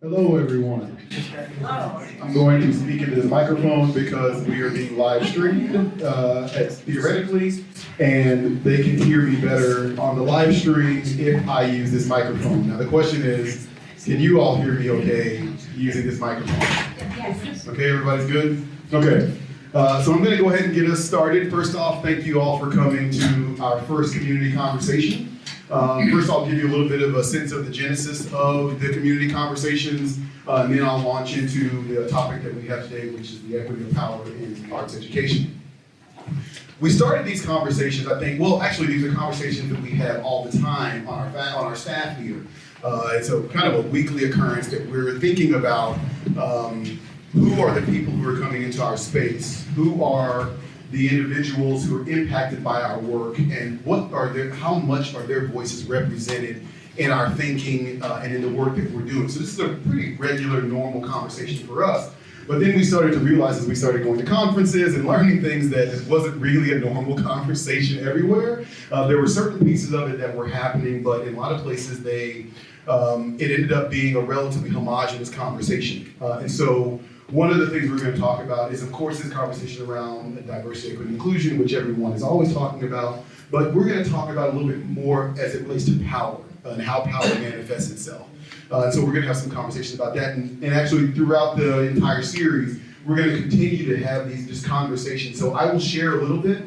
Hello, everyone. I'm going to speak into this microphone because we are being live streamed theoretically, and they can hear me better on the live stream if I use this microphone. Now, the question is, can you all hear me okay using this microphone? Yes. Okay, everybody's good? Okay. So I'm going to go ahead and get us started. First off, thank you all for coming to our first community conversation. First, I'll give you a little bit of a sense of the genesis of the community conversations, and then I'll launch into the topic that we have today, which is the equity of power in arts education. We started these conversations, I think, well, actually, these are conversations that we have all the time on our staff here. It's a kind of a weekly occurrence that we're thinking about who are the people who are coming into our space, who are the individuals who are impacted by our work, and how much are their voices represented in our thinking and in the work that we're doing. So this is a pretty regular, normal conversation for us. But then we started to realize as we started going to conferences and learning things that it wasn't really a normal conversation everywhere. There were certain pieces of it that were happening, but in a lot of places it ended up being a relatively homogenous conversation. And so one of the things we're going to talk about is, of course, this conversation around diversity, equity, and inclusion, which everyone is always talking about, but we're going to talk about a little bit more as it relates to power and how power manifests itself. And so we're going to have some conversations about that, and actually throughout the entire series, we're going to continue to have these conversations. So I will share a little bit,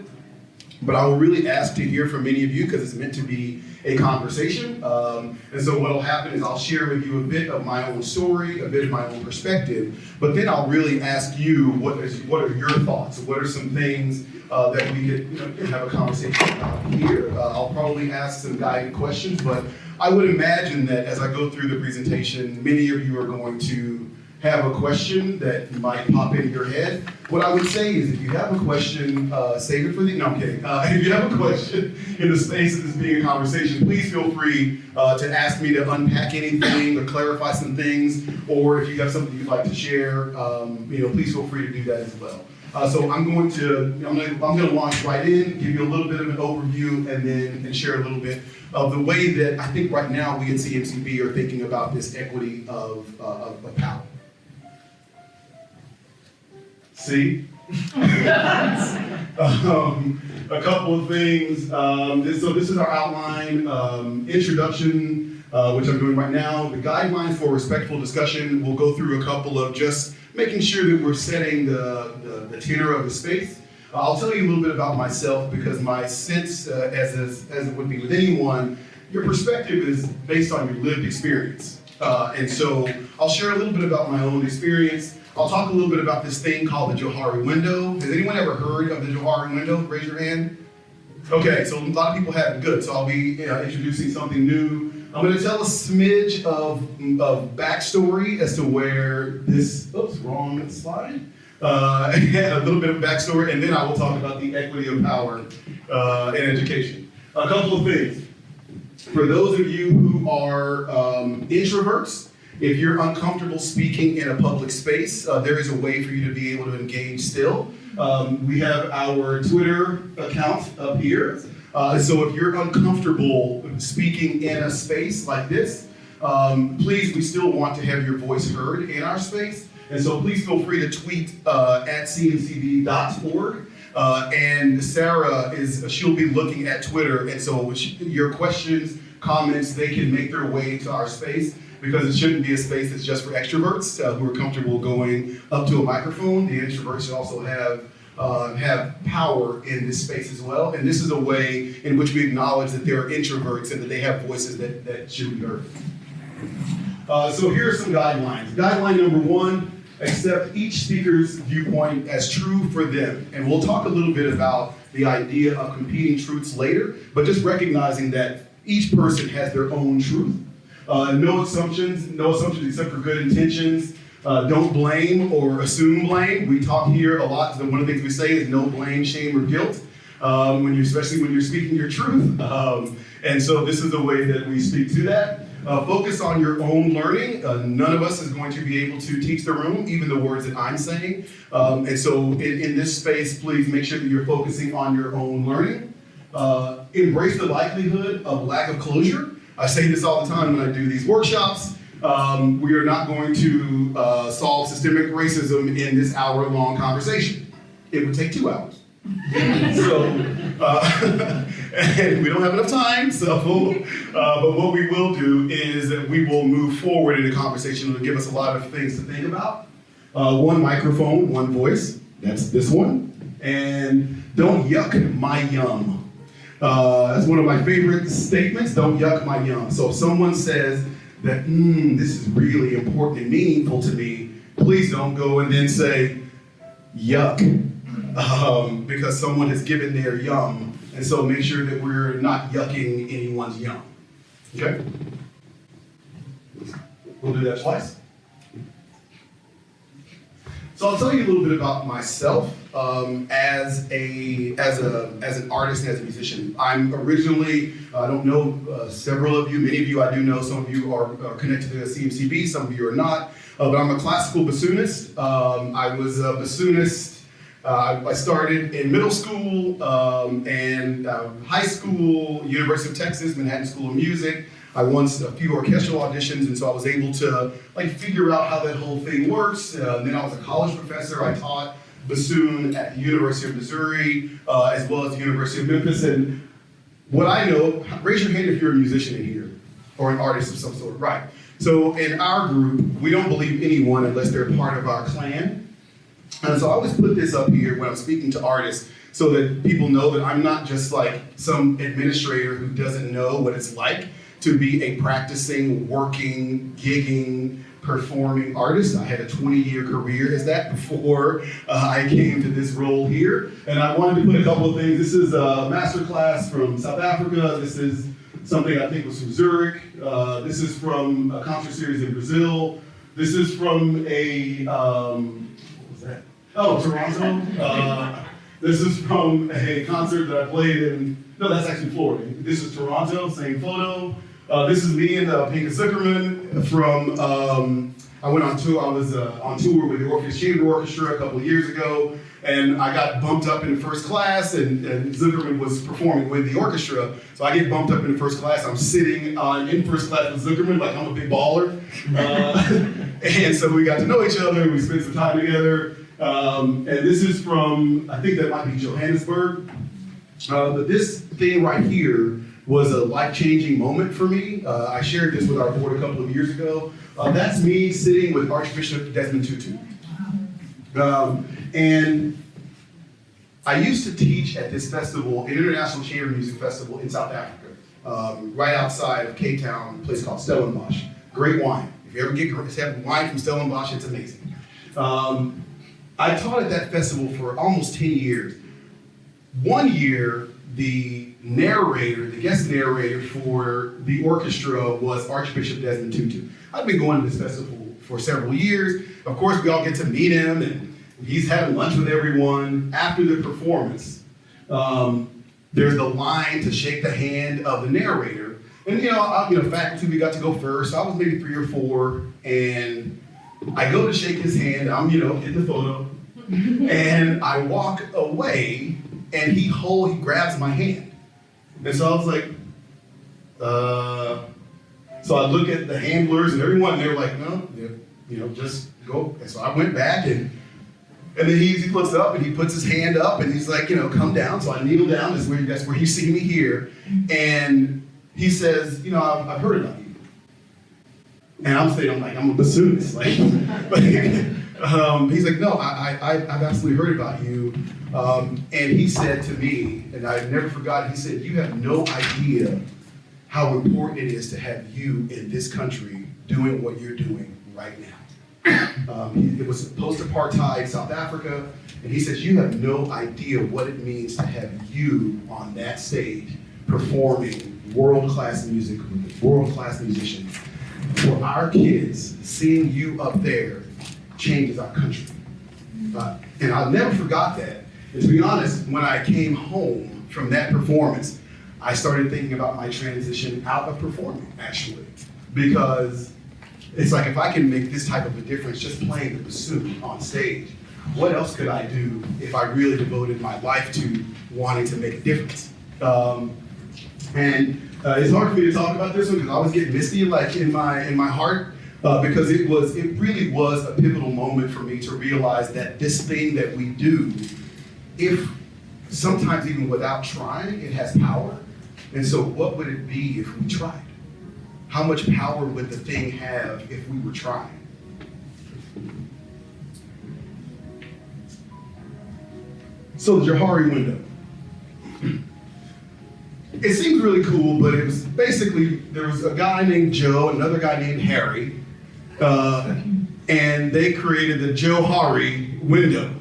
but I will really ask to hear from many of you because it's meant to be a conversation. And so what will happen is I'll share with you a bit of my own story, a bit of my own perspective, but then I'll really ask you what are your thoughts? What are some things that we could have a conversation about here? I'll probably ask some guided questions, but I would imagine that as I go through the presentation, many of you are going to have a question that might pop into your head. What I would say is if you have a question, save it for the, no, I'm kidding. If you have a question in the space of this being a conversation, please feel free to ask me to unpack anything or clarify some things, or if you have something you'd like to share, please feel free to do that as well. So I'm going to launch right in, give you a little bit of an overview, and share a little bit of the way that I think right now we at CMCB are thinking about this equity of power. See? A couple of things. So this is our outline, introduction, which I'm doing right now. The guidelines for respectful discussion. We'll go through a couple of just making sure that we're setting the tenor of the space. I'll tell you a little bit about myself because my sense, as it would be with anyone, your perspective is based on your lived experience. And so I'll share a little bit about my own experience. I'll talk a little bit about this thing called the Johari window. Has anyone ever heard of the Johari window? Raise your hand. Okay, so a lot of people haven't. Good. So I'll be introducing something new. I'm going to tell a smidge of backstory as to where this, wrong slide. A little bit of backstory, and then I will talk about the equity of power in education. A couple of things. For those of you who are introverts, if you're uncomfortable speaking in a public space, there is a way for you to be able to engage still. We have our Twitter account up here. So if you're uncomfortable speaking in a space like this, please, we still want to have your voice heard in our space. And so please feel free to tweet at cmcb.org. And Sarah she'll be looking at Twitter. And so your questions, comments, they can make their way into our space, because it shouldn't be a space that's just for extroverts who are comfortable going up to a microphone. The introverts should also have power in this space as well. And this is a way in which we acknowledge that there are introverts and that they have voices that should be heard. So here are some guidelines. Guideline number 1, accept each speaker's viewpoint as true for them. And we'll talk a little bit about the idea of competing truths later, but just recognizing that each person has their own truth. No assumptions except for good intentions. Don't blame or assume blame. We talk here a lot. One of the things we say is no blame, shame, or guilt, especially when you're speaking your truth. And so this is a way that we speak to that. Focus on your own learning. None of us is going to be able to teach the room, even the words that I'm saying. And so in this space, please make sure that you're focusing on your own learning. Embrace the likelihood of lack of closure. I say this all the time when I do these workshops. We are not going to solve systemic racism in this hour-long conversation. It would take 2 hours. So, and we don't have enough time, so, but what we will do is that we will move forward in the conversation. It'll give us a lot of things to think about. One microphone, one voice, that's this one. And don't yuck my yum. That's one of my favorite statements, don't yuck my yum. So if someone says that, this is really important and meaningful to me, please don't go and then say, yuck. Because someone has given their yum, and so make sure that we're not yucking anyone's yum. Okay? We'll do that twice. So I'll tell you a little bit about myself as an artist and as a musician. I'm originally, I don't know several of you, many of you I do know, some of you are connected to the CMCB, some of you are not, but I'm a classical bassoonist. I was a bassoonist. I started in middle school and high school, University of Texas, Manhattan School of Music. I won a few orchestral auditions, and so I was able to figure out how that whole thing works. Then I was a college professor. I taught bassoon at the University of Missouri, as well as the University of Memphis. And what I know, raise your hand if you're a musician in here, or an artist of some sort, right? So in our group, we don't believe anyone unless they're part of our clan. And so I always put this up here when I'm speaking to artists so that people know that I'm not just like some administrator who doesn't know what it's like to be a practicing, working, gigging, performing artist. I had a 20-year career as that before I came to this role here. And I wanted to put a couple of things. This is a master class from South Africa. This is something I think was from Zurich. This is from a concert series in Brazil. This is from a, Toronto. This is from a concert that I played in, no, that's actually Florida. This is Toronto, same photo. This is me and Pinka Zuckerman from, I went on tour, I was on tour with the Orpheus Chamber Orchestra a couple of years ago, and I got bumped up in the first class, and Zuckerman was performing with the orchestra, so I get bumped up in the first class. I'm sitting in first class with Zuckerman, like I'm a big baller. And so we got to know each other, we spent some time together. And this is from, I think that might be Johannesburg. But this thing right here was a life-changing moment for me. I shared this with our board a couple of years ago. That's me sitting with Archbishop Desmond Tutu. And I used to teach at this festival, an International Chamber Music Festival in South Africa, right outside of Cape Town, a place called Stellenbosch. Great wine. If you ever have wine from Stellenbosch, it's amazing. I taught at that festival for almost 10 years. One year, the guest narrator for the orchestra was Archbishop Desmond Tutu. I've been going to this festival for several years. Of course, we all get to meet him, and he's having lunch with everyone. After the performance, there's the line to shake the hand of the narrator. And faculty, we got to go first. I was maybe 3 or 4, and I go to shake his hand, I'm, in the photo, and I walk away, and he grabs my hand. And so I was like, so I look at the handlers and everyone, and they're like, no, just go. And so I went back, and then he looks up, and he puts his hand up, and he's like, come down. So I kneel down, that's where you see me here. And he says, I've heard about you. And I'm saying, I'm a bassoonist. He's like, no, I've absolutely heard about you. And he said to me, and I've never forgotten, he said, you have no idea how important it is to have you in this country doing what you're doing right now. It was post-apartheid South Africa, and he says, you have no idea what it means to have you on that stage performing world-class music with world-class musicians. For our kids, seeing you up there changes our country. And I'll never forgot that. And to be honest, when I came home from that performance, I started thinking about my transition out of performing, actually. Because it's like, if I can make this type of a difference just playing the bassoon on stage, what else could I do if I really devoted my life to wanting to make a difference? And It's hard for me to talk about this one because I was getting misty like in my heart because it really was a pivotal moment for me to realize that this thing that we do, if sometimes even without trying, it has power. And so what would it be if we tried? How much power would the thing have if we were trying? So the Johari window. It seems really cool, but it was basically, there was a guy named Joe, another guy named Harry, and they created the Johari window.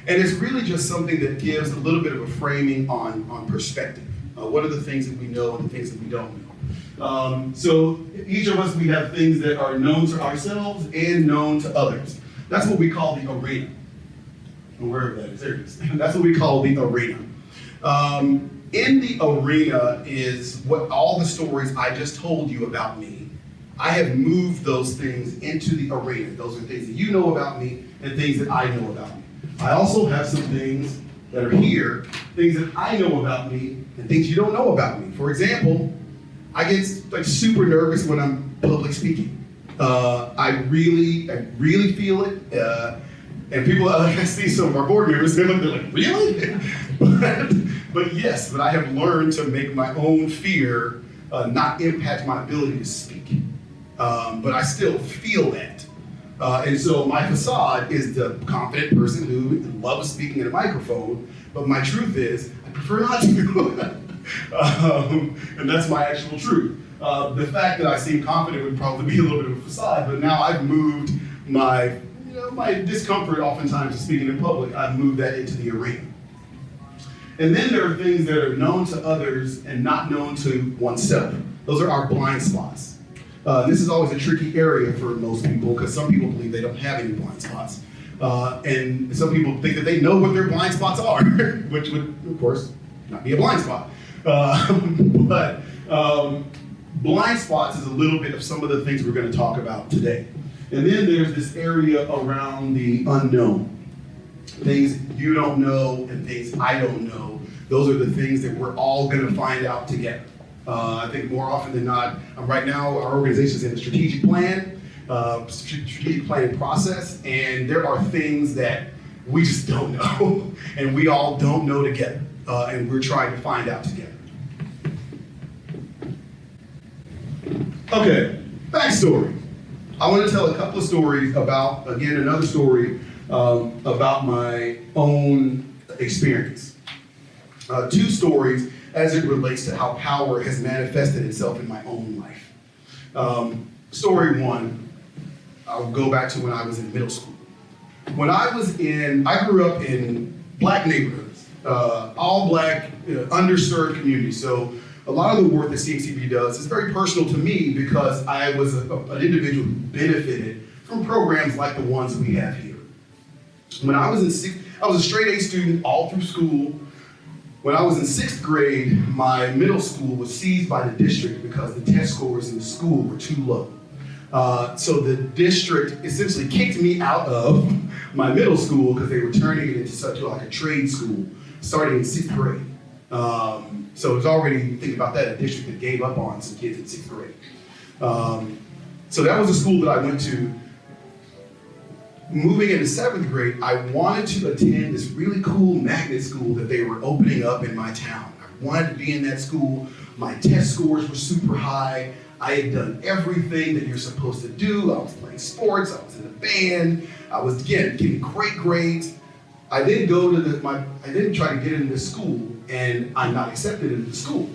And it's really just something that gives a little bit of a framing on perspective. What are the things that we know and the things that we don't know? So each of us, we have things that are known to ourselves and known to others. That's what we call the arena. Or wherever that is, there it is. That's what we call the arena. In the arena is what all the stories I just told you about me. I have moved those things into the arena. Those are things that you know about me and things that I know about me. I also have some things that are here, things that I know about me and things you don't know about me. For example, I get like super nervous when I'm public speaking. I really feel it. And people, I see some of our board members, they're like, really? But yes, I have learned to make my own fear not impact my ability to speak. But I still feel that. And so my facade is the confident person who loves speaking in a microphone, but my truth is, I prefer not to. And that's my actual truth. The fact that I seem confident would probably be a little bit of a facade, but now I've moved my discomfort oftentimes of speaking in public, I've moved that into the arena. And then there are things that are known to others and not known to oneself. Those are our blind spots. This is always a tricky area for most people because some people believe they don't have any blind spots. And some people think that they know what their blind spots are, which would, of course, not be a blind spot. But blind spots is a little bit of some of the things we're going to talk about today. And then there's this area around the unknown. Things you don't know and things I don't know. Those are the things that we're all going to find out together. I think more often than not, right now our organization is in a strategic planning process, and there are things that we just don't know, and we all don't know together, and we're trying to find out together. Okay, backstory. I want to tell a couple of stories about, again, another story about my own experience. Two stories as it relates to how power has manifested itself in my own life. Story one, I'll go back to when I was in middle school. I grew up in black neighborhoods, all black, underserved communities. So a lot of the work that CMCB does is very personal to me because I was an individual who benefited from programs like the ones we have here. When I was I was a straight A student all through school. When I was in 6th grade, my middle school was seized by the district because the test scores in the school were too low. So the district essentially kicked me out of my middle school because they were turning it into such like a trade school starting in 6th grade. So it was already, think about that, a district that gave up on some kids in 6th grade. So that was a school that I went to. Moving into 7th grade, I wanted to attend this really cool magnet school that they were opening up in my town. I wanted to be in that school. My test scores were super high. I had done everything that you're supposed to do. I was playing sports, I was in a band, I was, again, getting great grades. I didn't try to get into this school, and I'm not accepted into the school.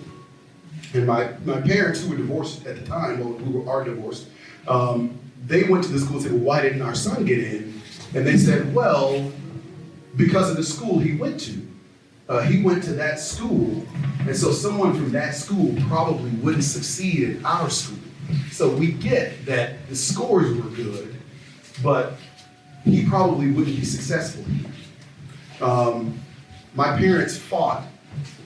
And my parents, who were divorced at the time, who are divorced, they went to the school and said, well, why didn't our son get in? And they said, well, because of the school he went to. He went to that school, and so someone from that school probably wouldn't succeed in our school. So we get that the scores were good, but he probably wouldn't be successful here. My parents fought.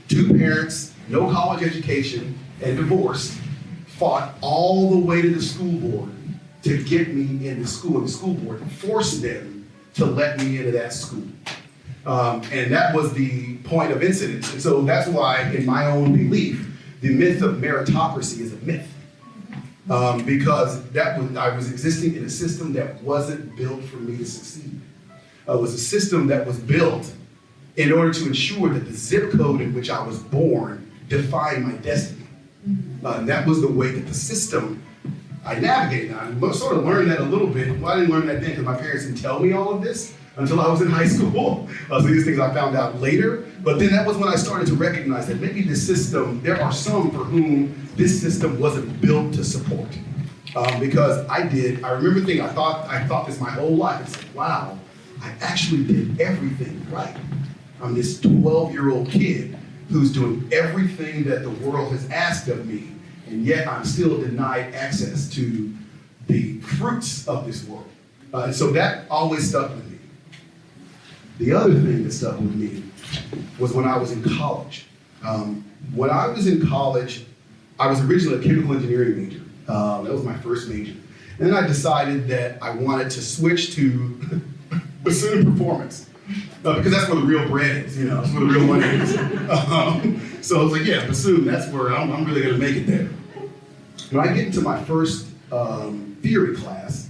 2 parents, no college education, and divorced, fought all the way to the school board to get me into school, and the school board forced them to let me into that school. And that was the point of incidence. And so that's why, in my own belief, the myth of meritocracy is a myth. Because I was existing in a system that wasn't built for me to succeed. It was a system that was built in order to ensure that the zip code in which I was born defined my destiny. And that was the way that the system I navigated. I sort of learned that a little bit. Well, I didn't learn that then because my parents didn't tell me all of this until I was in high school. So these things I found out later. But then that was when I started to recognize that maybe this system, there are some for whom this system wasn't built to support. Because I remember thinking, I thought this my whole life. It's like, wow, I actually did everything right. I'm this 12-year-old kid who's doing everything that the world has asked of me, and yet I'm still denied access to the fruits of this world. And so that always stuck with me. The other thing that stuck with me was when I was in college. When I was in college, I was originally a chemical engineering major. That was my first major. And then I decided that I wanted to switch to bassoon performance. Because that's where the real bread is, that's where the real money is. So I was like, yeah, bassoon, that's where I'm really gonna make it there. When I get into my first theory class,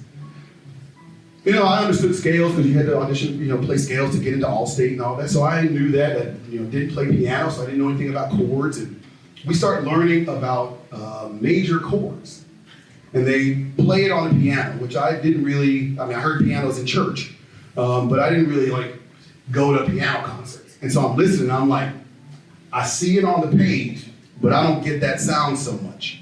I understood scales because you had to audition, play scales to get into All-State and all that. So I knew that, didn't play piano, so I didn't know anything about chords. And we started learning about major chords. And they play it on the piano, which I didn't really, I heard pianos in church, but I didn't really go to piano concerts. And so I'm listening, and I'm like, I see it on the page, but I don't get that sound so much.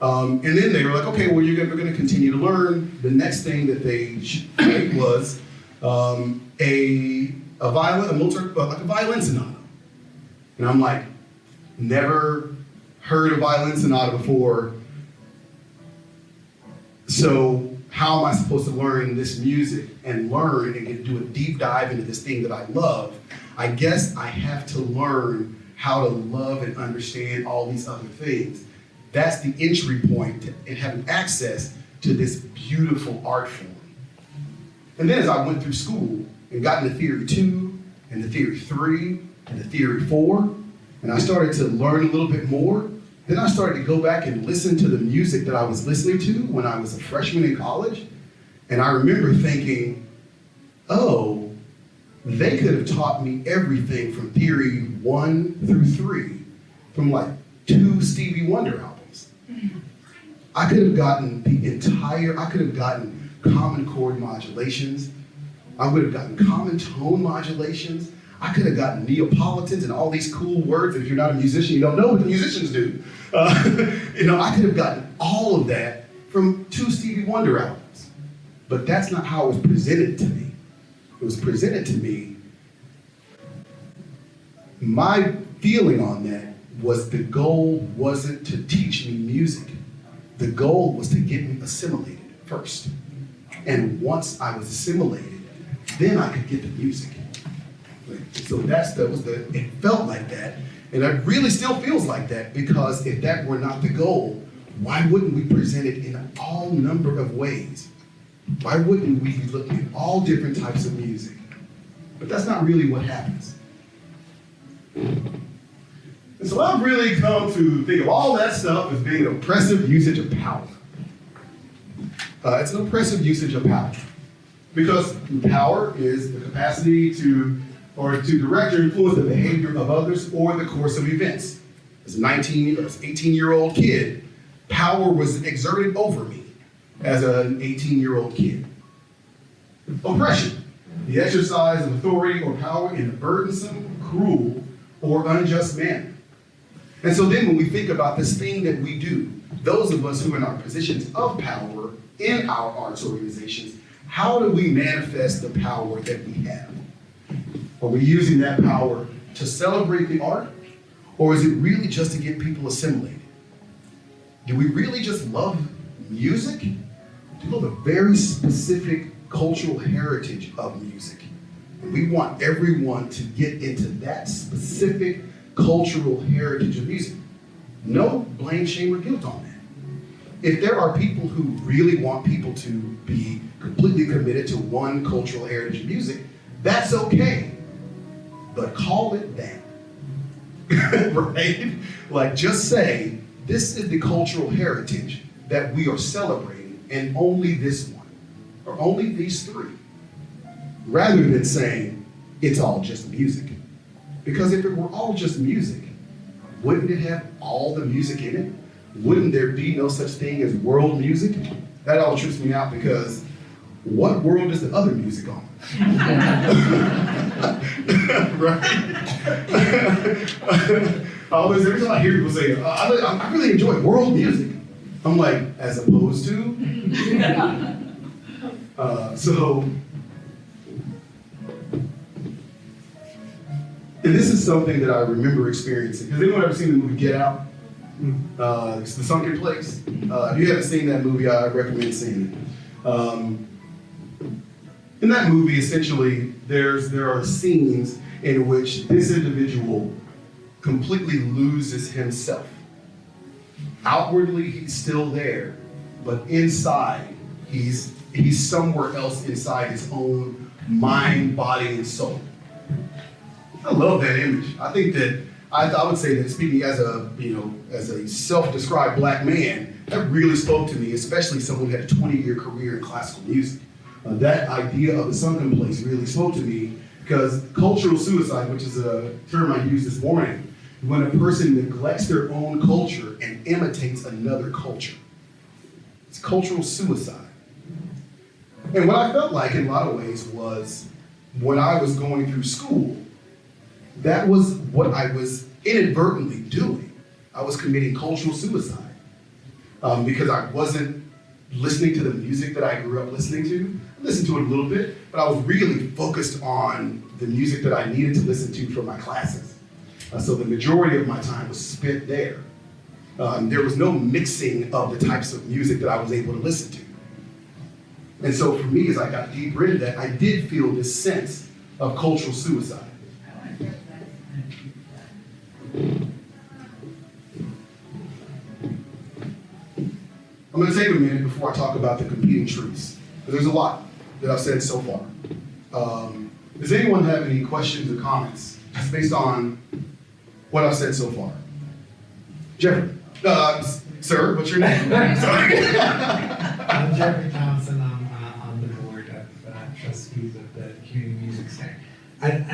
And then they were like, okay, well, we're gonna continue to learn. The next thing that they played was a violin sonata. And I'm like, never heard a violin sonata before. So how am I supposed to learn this music and learn and do a deep dive into this thing that I love? I guess I have to learn how to love and understand all these other things. That's the entry point in having access to this beautiful art form. And then as I went through school and got into Theory 2 and the Theory 3 and the Theory 4, and I started to learn a little bit more, then I started to go back and listen to the music that I was listening to when I was a freshman in college. And I remember thinking, oh, they could have taught me everything from Theory 1 through 3, from 2 Stevie Wonder albums. I could have gotten common chord modulations. I would have gotten common tone modulations. I could have gotten Neapolitans and all these cool words. If you're not a musician, you don't know what the musicians do. I could have gotten all of that from 2 Stevie Wonder albums. But that's not how it was presented to me. It was presented to me. My feeling on that was the goal wasn't to teach me music. The goal was to get me assimilated first. And once I was assimilated, then I could get the music. So it felt like that, and it really still feels like that, because if that were not the goal, why wouldn't we present it in all number of ways? Why wouldn't we be looking at all different types of music? But that's not really what happens. And so I've really come to think of all that stuff as being an oppressive usage of power. It's an oppressive usage of power, because power is the capacity to direct or influence the behavior of others or the course of events. As an 18-year-old kid, power was exerted over me as an 18-year-old kid. Oppression, the exercise of authority or power in a burdensome, cruel, or unjust manner. And so then when we think about this thing that we do, those of us who are in our positions of power in our arts organizations, how do we manifest the power that we have? Are we using that power to celebrate the art? Or is it really just to get people assimilated? Do we really just love music? Do we love a very specific cultural heritage of music? And we want everyone to get into that specific cultural heritage of music. No blame, shame, or guilt on that. If there are people who really want people to be completely committed to one cultural heritage of music, that's okay. But call it that. right? Like, just say, this is the cultural heritage that we are celebrating, and only this one, or only these three, rather than saying, it's all just music. Because if it were all just music, wouldn't it have all the music in it? Wouldn't there be no such thing as world music? That all trips me out, because what world is the other music on? Right? Every time I hear people say, I really enjoy world music, I'm like, as opposed to? And this is something that I remember experiencing. Has anyone ever seen the movie Get Out? It's The Sunken Place. If you haven't seen that movie, I recommend seeing it. In that movie, essentially, there are scenes in which this individual completely loses himself. Outwardly, he's still there, but inside, he's somewhere else inside his own mind, body, and soul. I love that image. I think that I would say that, speaking as a self-described black man, that really spoke to me, especially someone who had a 20-year career in classical music. That idea of the sunken place really spoke to me, because cultural suicide, which is a term I used this morning, when a person neglects their own culture and imitates another culture. It's cultural suicide. And what I felt like in a lot of ways was, when I was going through school, that was what I was inadvertently doing. I was committing cultural suicide because I wasn't listening to the music that I grew up listening to. I listened to it a little bit, but I was really focused on the music that I needed to listen to for my classes. So the majority of my time was spent there. There was no mixing of the types of music that I was able to listen to. And so for me, as I got deeper into that, I did feel this sense of cultural suicide. I'm going to take a minute before I talk about the competing truths, because there's a lot that I've said so far. Does anyone have any questions or comments just based on what I've said so far? Jeffrey. Sir, what's your name? Sorry. I'm Jeffrey Thompson. I'm on the board of trustees of the Community Music Center. And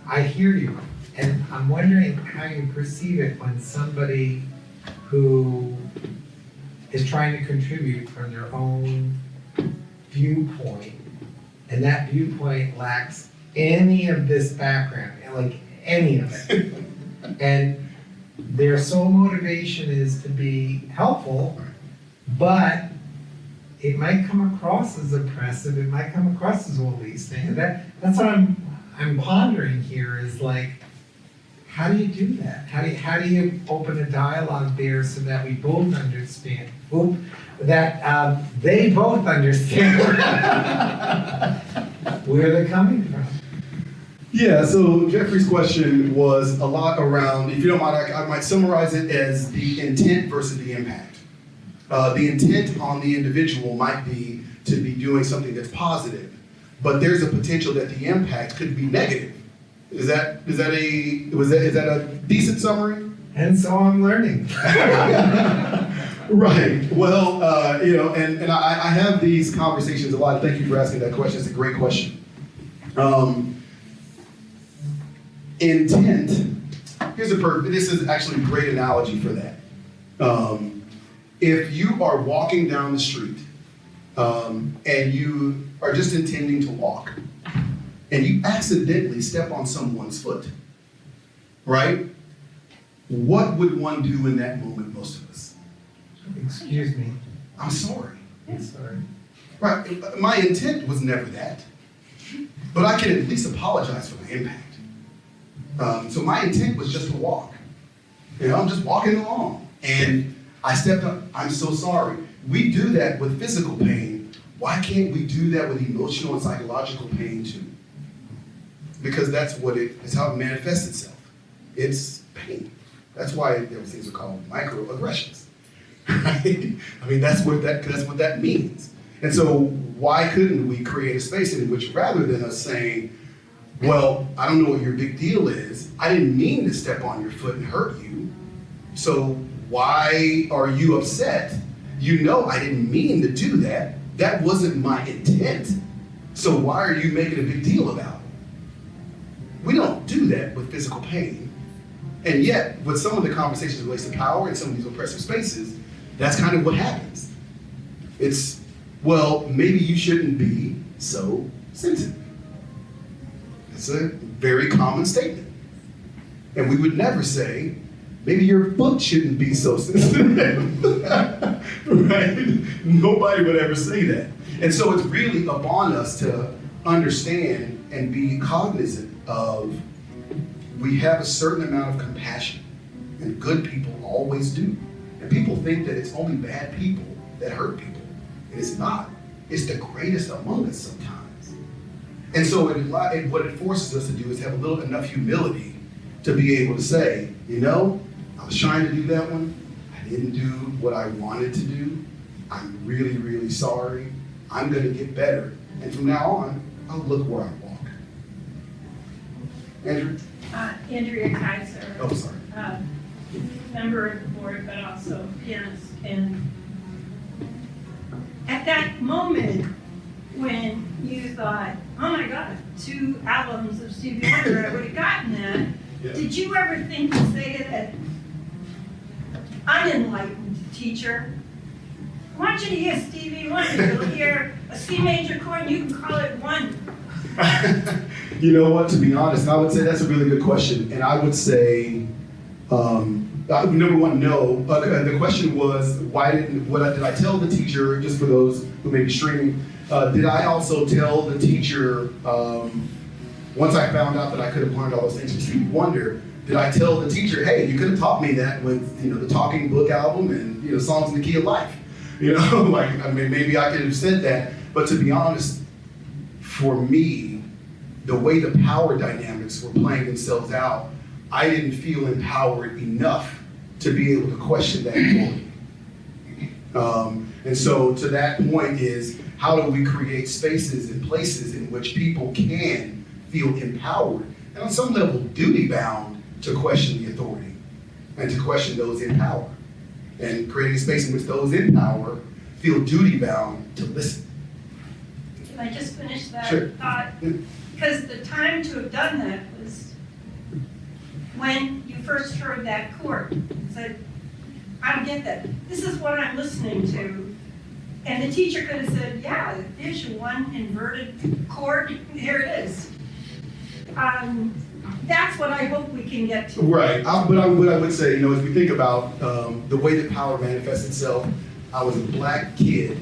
I hear you, and I'm wondering how you perceive it when somebody who is trying to contribute from their own viewpoint, and that viewpoint lacks any of this background, like any of it. And their sole motivation is to be helpful, but it might come across as oppressive, it might come across as all these things. That's what I'm pondering here, is like, how do you do that? How do you open a dialogue there so that we both understand, that they both understand where they're coming from? Yeah, so Jeffrey's question was a lot around, if you don't mind, I might summarize it as the intent versus the impact. The intent on the individual might be to be doing something that's positive, but there's a potential that the impact could be negative. Is that a decent summary? And so I'm learning. Right. Well, and I have these conversations a lot. Thank you for asking that question. It's a great question. Intent. This is actually a great analogy for that. If you are walking down the street and you are just intending to walk, and you accidentally step on someone's foot, right? What would one do in that moment, most of us? Excuse me. I'm sorry. I'm sorry. Right, my intent was never that, but I can at least apologize for my impact. So my intent was just to walk. I'm just walking along, and I stepped on, I'm so sorry. We do that with physical pain. Why can't we do that with emotional and psychological pain too? Because that's how it manifests itself. It's pain. That's why those things are called microaggressions. Right? I mean, that's what that means. And so why couldn't we create a space in which, rather than us saying, Well, I don't know what your big deal is. I didn't mean to step on your foot and hurt you. So why are you upset? You know I didn't mean to do that. That wasn't my intent. So why are you making a big deal about it? We don't do that with physical pain. And yet, with some of the conversations related to power in some of these oppressive spaces, that's kind of what happens. It's, well, maybe you shouldn't be so sensitive. It's a very common statement. And we would never say, maybe your foot shouldn't be so sensitive. Right? Nobody would ever say that. And so it's really upon us to understand and be cognizant of, we have a certain amount of compassion, and good people always do. And people think that it's only bad people that hurt people, and it's not. It's the greatest among us sometimes. And so what it forces us to do is have enough humility to be able to say, you know, I was trying to do that one. I didn't do what I wanted to do. I'm really, really sorry. I'm gonna get better. And from now on, I'll look where I walk. Andrew? Andrea Kaiser. Oh, sorry. Member of the board, but also pianist. And at that moment when you thought, oh my God, 2 albums of Stevie Wonder, I would have gotten that. Yeah. Did you ever think to say to that unenlightened teacher, I want you to hear Stevie Wonder, you'll hear a C major chord and you can call it 1. You know what, to be honest, I would say that's a really good question. And I would say, number one, no. The question was, did I tell the teacher, just for those who may be streaming, did I also tell the teacher, once I found out that I could have learned all those things from Stevie Wonder, did I tell the teacher, hey, you could have taught me that with, the Talking Book album and, Songs in the Key of Life. Maybe I could have said that. But to be honest, for me, the way the power dynamics were playing themselves out, I didn't feel empowered enough to be able to question that fully. And so to that point is, how do we create spaces and places in which people can feel empowered and on some level duty bound to question the authority and to question those in power, and creating a space in which those in power feel duty bound to listen. Can I just finish that Sure. thought? Because the time to have done that was when you first heard that chord. Said, I don't get that. This is what I'm listening to. And the teacher could have said, yeah, there's your 1 inverted chord. Here it is. That's what I hope we can get to. Right, what I would say, as we think about the way that power manifests itself, I was a black kid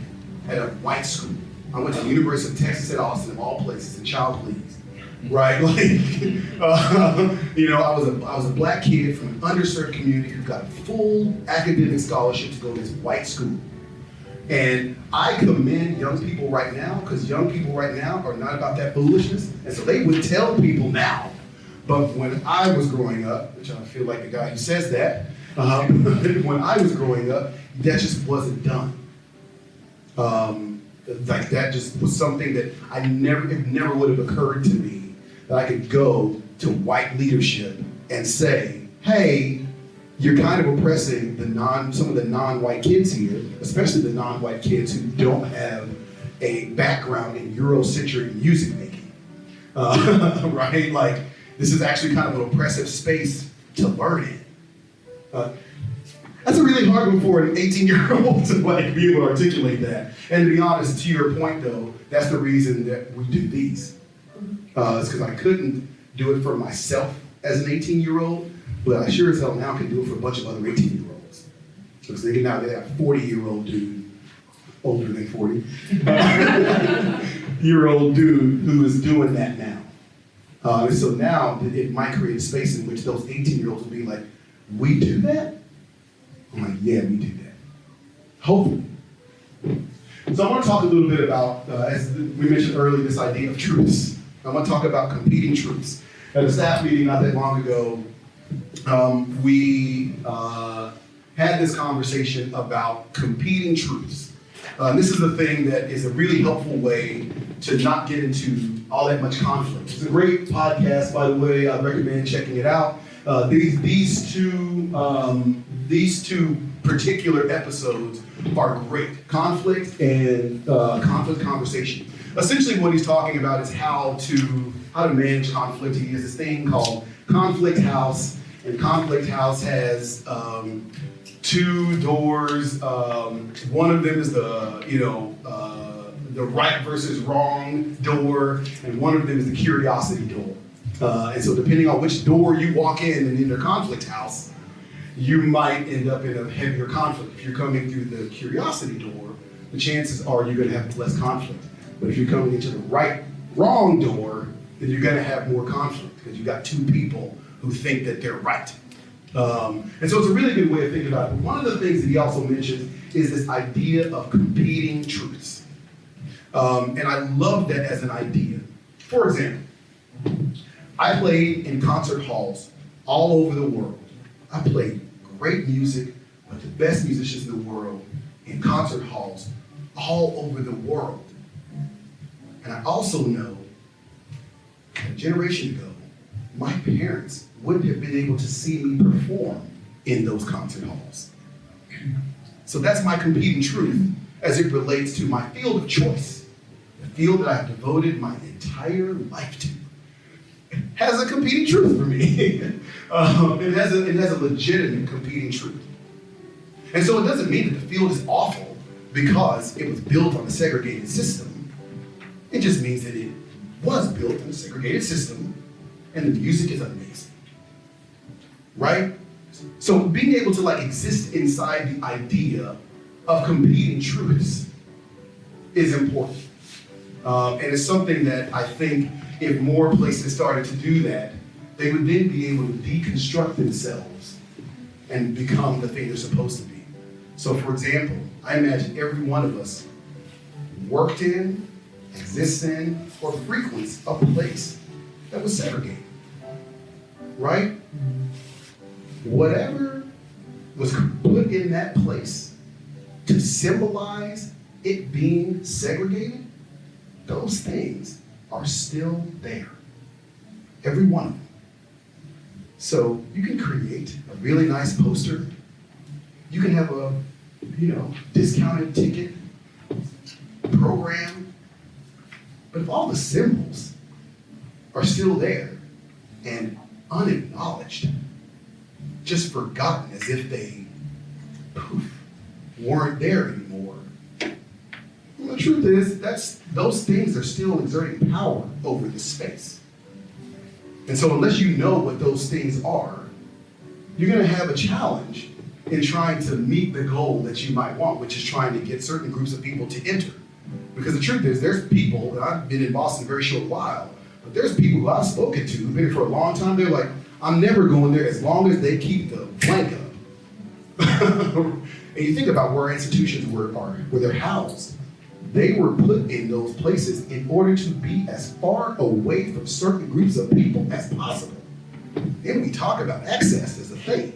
at a white school. I went to the University of Texas at Austin, of all places, and child please, right? I was a black kid from an underserved community who got a full academic scholarship to go to this white school. And I commend young people right now, because young people right now are not about that foolishness, and so they would tell people now. But when I was growing up, which I feel like the guy who says that, when I was growing up, that just wasn't done. That just was something that it never would have occurred to me that I could go to white leadership and say, hey, you're kind of oppressing some of the non-white kids here, especially the non-white kids who don't have a background in Eurocentric music making, right? This is actually kind of an oppressive space to learn in. That's a really hard one for an 18-year-old to be able to articulate that. And to be honest, to your point though, that's the reason that we do these. It's because I couldn't do it for myself as an 18-year-old, but I sure as hell now can do it for a bunch of other 18-year-olds. Because they have a 40-year-old dude, older than 40, year-old dude who is doing that now. And so now it might create a space in which those 18-year-olds will be like, we do that? I'm like, yeah, we do that. Hopefully. So I want to talk a little bit about, as we mentioned earlier, this idea of truths. I want to talk about competing truths. At a staff meeting not that long ago, we had this conversation about competing truths. This is the thing that is a really helpful way to not get into all that much conflict. It's a great podcast, by the way. I recommend checking it out. These two particular episodes are great. Conflict and conflict conversation. Essentially, what he's talking about is how to manage conflict. He has this thing called Conflict House, and Conflict House has 2 doors. One of them is the right versus wrong door, and one of them is the curiosity door. And so depending on which door you walk in their conflict house, you might end up in a heavier conflict. If you're coming through the curiosity door, the chances are you're gonna have less conflict. But if you're coming into the wrong door, then you're gonna have more conflict because you've got 2 people who think that they're right. And so it's a really good way of thinking about it. But one of the things that he also mentions is this idea of competing truths. And I love that as an idea. For example, I played in concert halls all over the world. I played great music with the best musicians in the world in concert halls all over the world. And I also know that a generation ago, my parents wouldn't have been able to see me perform in those concert halls. So that's my competing truth as it relates to my field of choice, the field that I've devoted my entire life to. It has a competing truth for me. It has a legitimate competing truth. And so it doesn't mean that the field is awful because it was built on a segregated system. It just means that it was built in a segregated system and the music is amazing. Right? So being able to exist inside the idea of competing truths is important. And it's something that I think if more places started to do that, they would then be able to deconstruct themselves and become the thing they're supposed to be. So for example, I imagine every one of us worked in, exists in, or frequents a place that was segregated. Right? Whatever was put in that place to symbolize it being segregated, those things are still there. Every one of them. So you can create a really nice poster. You can have a, discounted ticket program. But if all the symbols are still there and unacknowledged, just forgotten as if they weren't there anymore, well, the truth is those things are still exerting power over the space. And so unless you know what those things are, you're going to have a challenge in trying to meet the goal that you might want, which is trying to get certain groups of people to enter. Because the truth is, there's people, and I've been in Boston a very short while, but there's people who I've spoken to who've been here for a long time. They're like, I'm never going there as long as they keep the blank up. And you think about where our institutions where they're housed. They were put in those places in order to be as far away from certain groups of people as possible. Then we talk about access as a thing.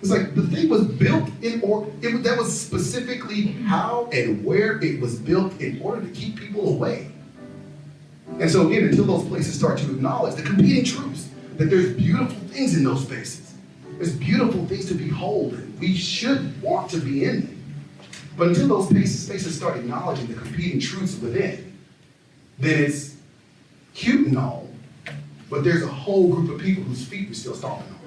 It's like the thing was built that was specifically how and where it was built in order to keep people away. And so again, until those places start to acknowledge the competing truths, that there's beautiful things in those spaces. There's beautiful things to behold, and we should want to be in them. But until those spaces start acknowledging the competing truths within, then it's cute and all, but there's a whole group of people whose feet we're still stomping on.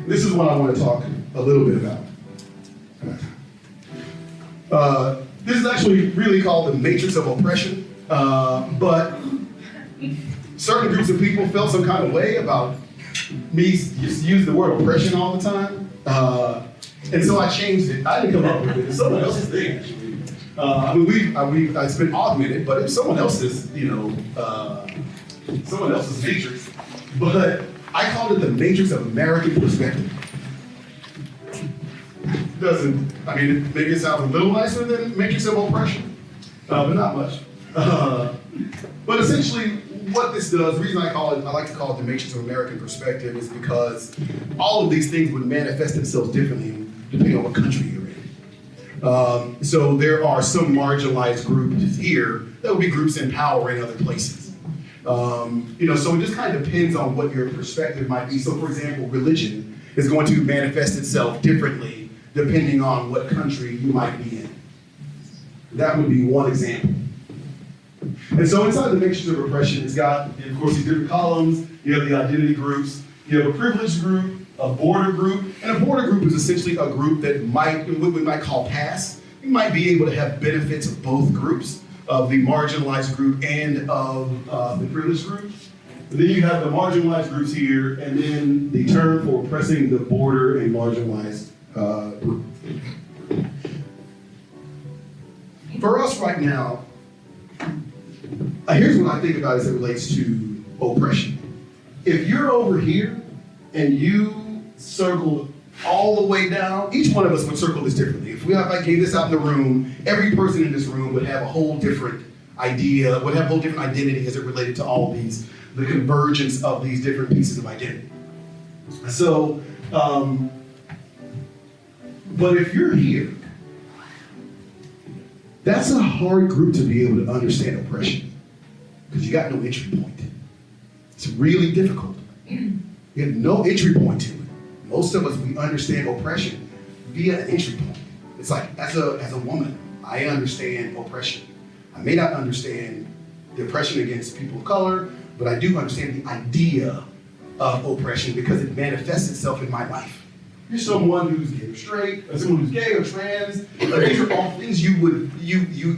This is what I want to talk a little bit about. This is actually really called the matrix of oppression, but certain groups of people felt some kind of way about me just use the word oppression all the time, and so I changed it. I didn't come up with it. It's someone else's thing, actually. It's been augmented, but it's someone else's, someone else's matrix. But I called it the matrix of American perspective. Maybe it sounds a little nicer than matrix of oppression, but not much. But essentially, what this does, the reason I like to call it the Matrix of American Perspective is because all of these things would manifest themselves differently depending on what country you're in. So there are some marginalized groups here that would be groups in power in other places. So it just kind of depends on what your perspective might be. So for example, religion is going to manifest itself differently depending on what country you might be in. That would be one example. And so inside the matrix of oppression, it's got, of course, these different columns. You have the identity groups. You have a privileged group, a border group, and a border group is essentially a group that what we might call pass. You might be able to have benefits of both groups, of the marginalized group and of the privileged group. And then you have the marginalized groups here, and then the term for oppressing the border and marginalized group. For us right now, here's what I think about as it relates to oppression. If you're over here and you circle all the way down, each one of us would circle this differently. If I gave this out in the room, every person in this room would have a whole different idea, would have a whole different identity as it related to all of these, the convergence of these different pieces of identity. So, but if you're here, that's a hard group to be able to understand oppression because you got no entry point. It's really difficult. You have no entry point to it. Most of us, we understand oppression via an entry point. It's like, as a woman, I understand oppression. I may not understand the oppression against people of color, but I do understand the idea of oppression because it manifests itself in my life. You're someone who's gay or straight, or someone who's gay or trans. These are all things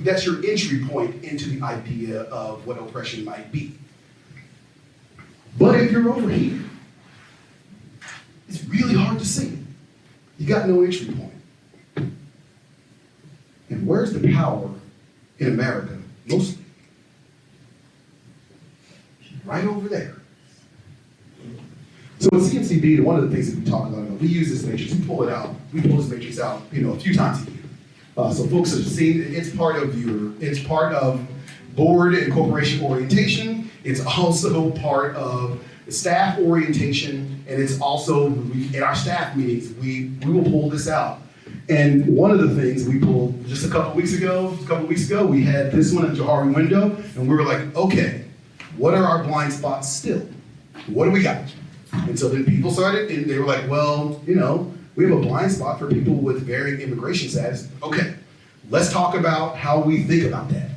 that's your entry point into the idea of what oppression might be. But if you're over here, it's really hard to see. You got no entry point. And where's the power in America, mostly? Right over there. So in CMCB, one of the things that we talk about, we use this matrix, we pull this matrix out, a few times a year. So folks have seen it's part of board and corporation orientation. It's also part of staff orientation, and it's also in our staff meetings, we will pull this out. And one of the things we pulled just a couple weeks ago, we had this one at Johari window, and we were like, okay, what are our blind spots still? What do we got? And so then people started, and they were like, well, we have a blind spot for people with varying immigration status. Okay, let's talk about how we think about that.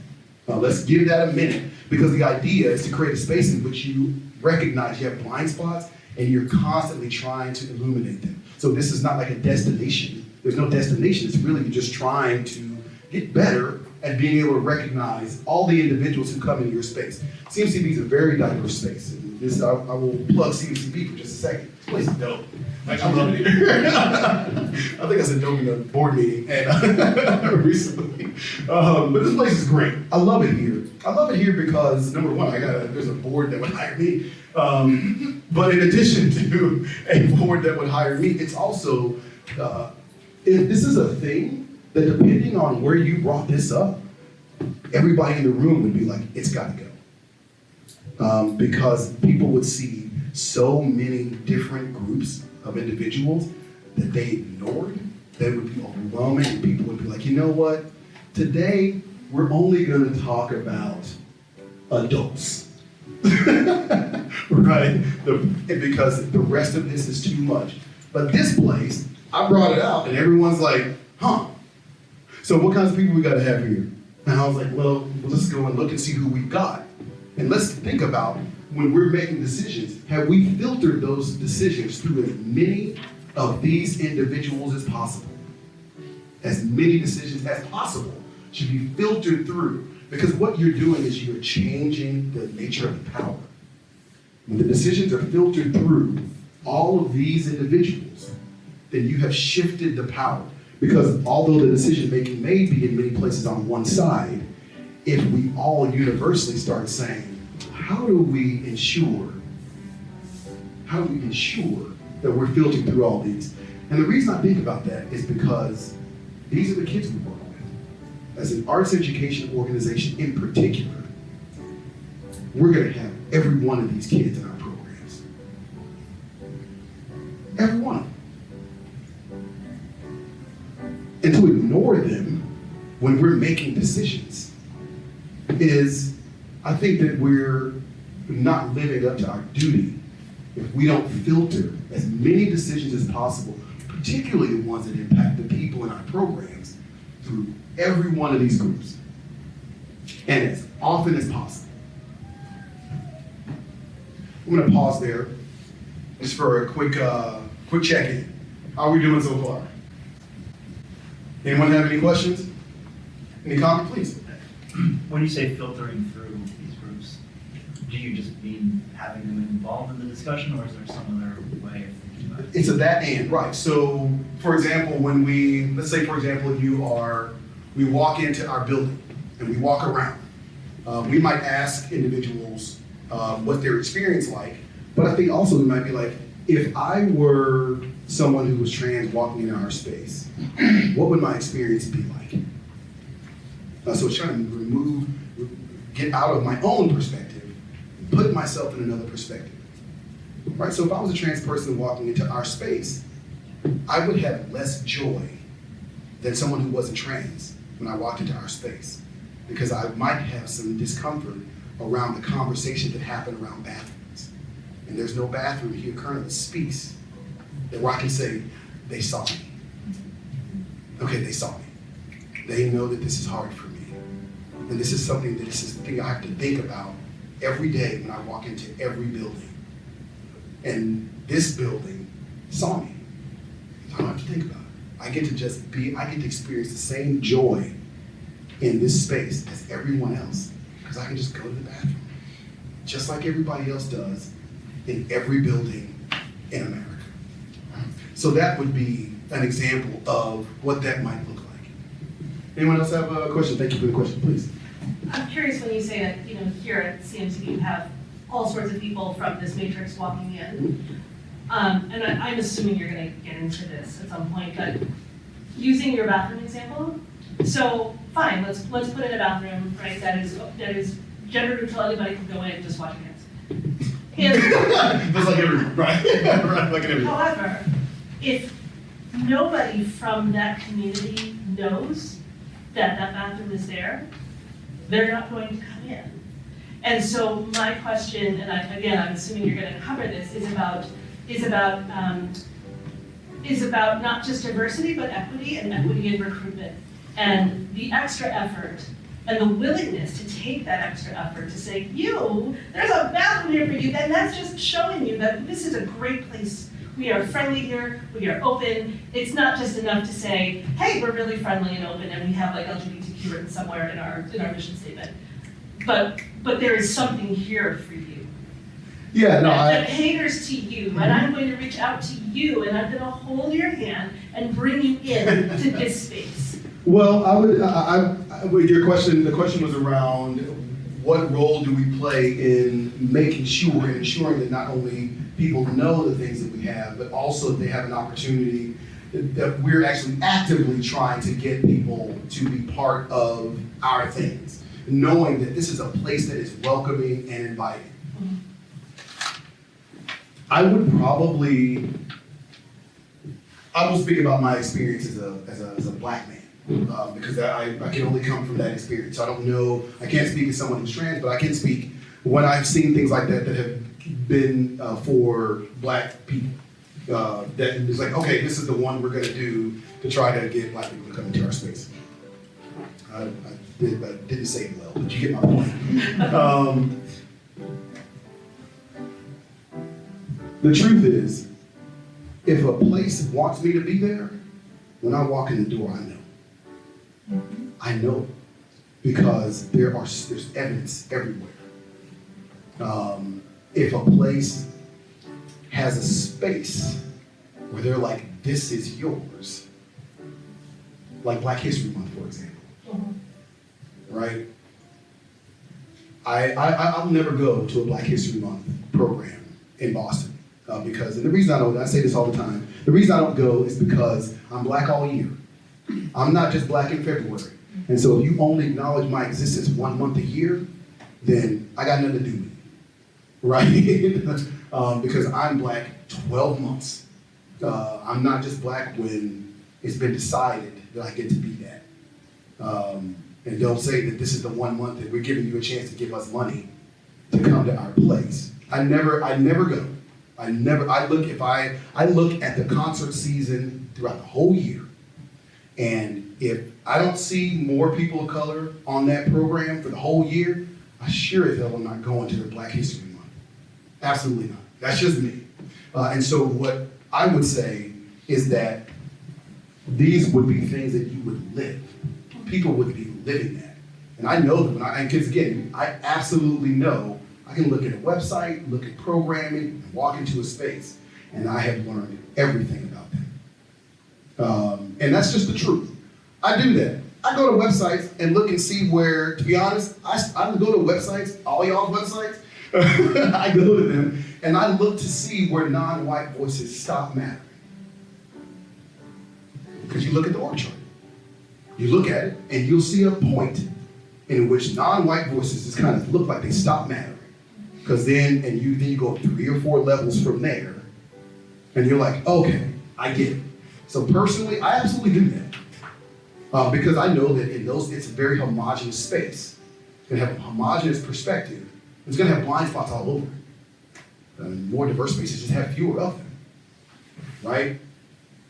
Let's give that a minute, because the idea is to create a space in which you recognize you have blind spots, and you're constantly trying to illuminate them. So this is not like a destination. There's no destination. It's really just trying to get better at being able to recognize all the individuals who come into your space. CMCB is a very diverse space. I will plug CMCB for just a second. This place is dope. Like, I love it here. I think I said dope in a board meeting and recently. But this place is great. I love it here. I love it here because, number one, there's a board that would hire me. But in addition to a board that would hire me, it's also, if this is a thing, that depending on where you brought this up, everybody in the room would be like, it's gotta go. Because people would see so many different groups of individuals that they ignored, that would be overwhelming, and people would be like, you know what? Today, we're only gonna talk about adults. Right? Because the rest of this is too much. But this place, I brought it out, and everyone's like, huh. So what kinds of people we gotta have here? And I was like, well, let's go and look and see who we've got. And let's think about when we're making decisions, have we filtered those decisions through as many of these individuals as possible? As many decisions as possible should be filtered through, because what you're doing is you're changing the nature of the power. When the decisions are filtered through all of these individuals, then you have shifted the power. Because although the decision making may be in many places on one side, if we all universally start saying, how do we ensure that we're filtering through all these? And the reason I think about that is because these are the kids we work with. As an arts education organization in particular, we're gonna have every one of these kids in our programs. Every one of them. And to ignore them when we're making decisions is, I think that we're not living up to our duty if we don't filter as many decisions as possible, particularly the ones that impact the people in our programs, through every one of these groups, and as often as possible. I'm gonna pause there just for a quick check-in. How are we doing so far? Anyone have any questions? Any comments, please? When you say filtering through these groups, do you just mean having them involved in the discussion, or is there some other way of thinking about it? It's a that and, right. So, for example, let's say, for example, we walk into our building and we walk around. We might ask individuals what their experience like, but I think also we might be like, if I were someone who was trans walking into our space, what would my experience be like? So it's trying to get out of my own perspective, and put myself in another perspective. Right, so if I was a trans person walking into our space, I would have less joy than someone who wasn't trans when I walked into our space, because I might have some discomfort around the conversation that happened around bathrooms. And there's no bathroom here currently speaks that where I can say, they saw me. Okay, they saw me. They know that this is hard for me. And this is something I have to think about every day when I walk into every building. And this building saw me. So I don't have to think about it. I get to experience the same joy in this space as everyone else, because I can just go to the bathroom, just like everybody else does in every building in America. So that would be an example of what that might look like. Anyone else have a question? Thank you for the question, please. I'm curious when you say that, here at CMCB you have all sorts of people from this matrix walking in. And I'm assuming you're gonna get into this at some point, but using your bathroom example, so fine, let's put in a bathroom, right, that is gender neutral, anybody can go in and just wash your hands. Just like everyone, right? Right, like everyone. However, if nobody from that community knows that that bathroom is there, they're not going to come in. And so my question, and I'm assuming you're going to cover this, is about not just diversity, but equity and equity in recruitment. And the extra effort and the willingness to take that extra effort to say, there's a bathroom here for you, and that's just showing you that this is a great place. We are friendly here, we are open. It's not just enough to say, hey, we're really friendly and open, and we have like LGBTQ written somewhere in our mission statement. But there is something here for you. Yeah, no, that caters to you, and I'm going to reach out to you, and I'm going to hold your hand and bring you in to this space. Well, the question was around what role do we play in making sure and ensuring that not only people know the things that we have, but also they have an opportunity that we're actually actively trying to get people to be part of our things, knowing that this is a place that is welcoming and inviting. I will speak about my experience as a black man, because I can only come from that experience. So I don't know, I can't speak as someone who's trans, but I can speak when I've seen things like that have been for black people. That is like, okay, this is the one we're gonna do to try to get black people to come into our space. I didn't say it well, but you get my point. The truth is, if a place wants me to be there, when I walk in the door, I know. I know, because there's evidence everywhere. If a place has a space where they're like, this is yours, like Black History Month, for example, right? I'll never go to a Black History Month program in Boston. Because, and the reason I don't, I say this all the time, the reason I don't go is because I'm black all year. I'm not just black in February. And so if you only acknowledge my existence 1 month a year, then I got nothing to do with it, right? Because I'm black 12 months. I'm not just black when it's been decided that I get to be that. And don't say that this is the 1 month that we're giving you a chance to give us money to come to our place. I never go. I look at the concert season throughout the whole year. And if I don't see more people of color on that program for the whole year, I sure as hell am not going to the Black History Month. Absolutely not. That's just me. And so what I would say is that these would be things that you would live. People would be living that. And I know that because again, I absolutely know I can look at a website, look at programming, and walk into a space, and I have learned everything about them. And that's just the truth. I do that. I go to websites and look and see where, to be honest, I go to websites, all y'all's websites, I go to them, and I look to see where non-white voices stop mattering. Because you look at the org chart. You look at it, and you'll see a point in which non-white voices just kind of look like they stop mattering. Because then you go 3 or 4 levels from there, and you're like, okay, I get it. So personally, I absolutely do that. Because I know that in those, it's a very homogeneous space. It's gonna have a homogeneous perspective. It's gonna have blind spots all over it. More diverse spaces just have fewer of them, right?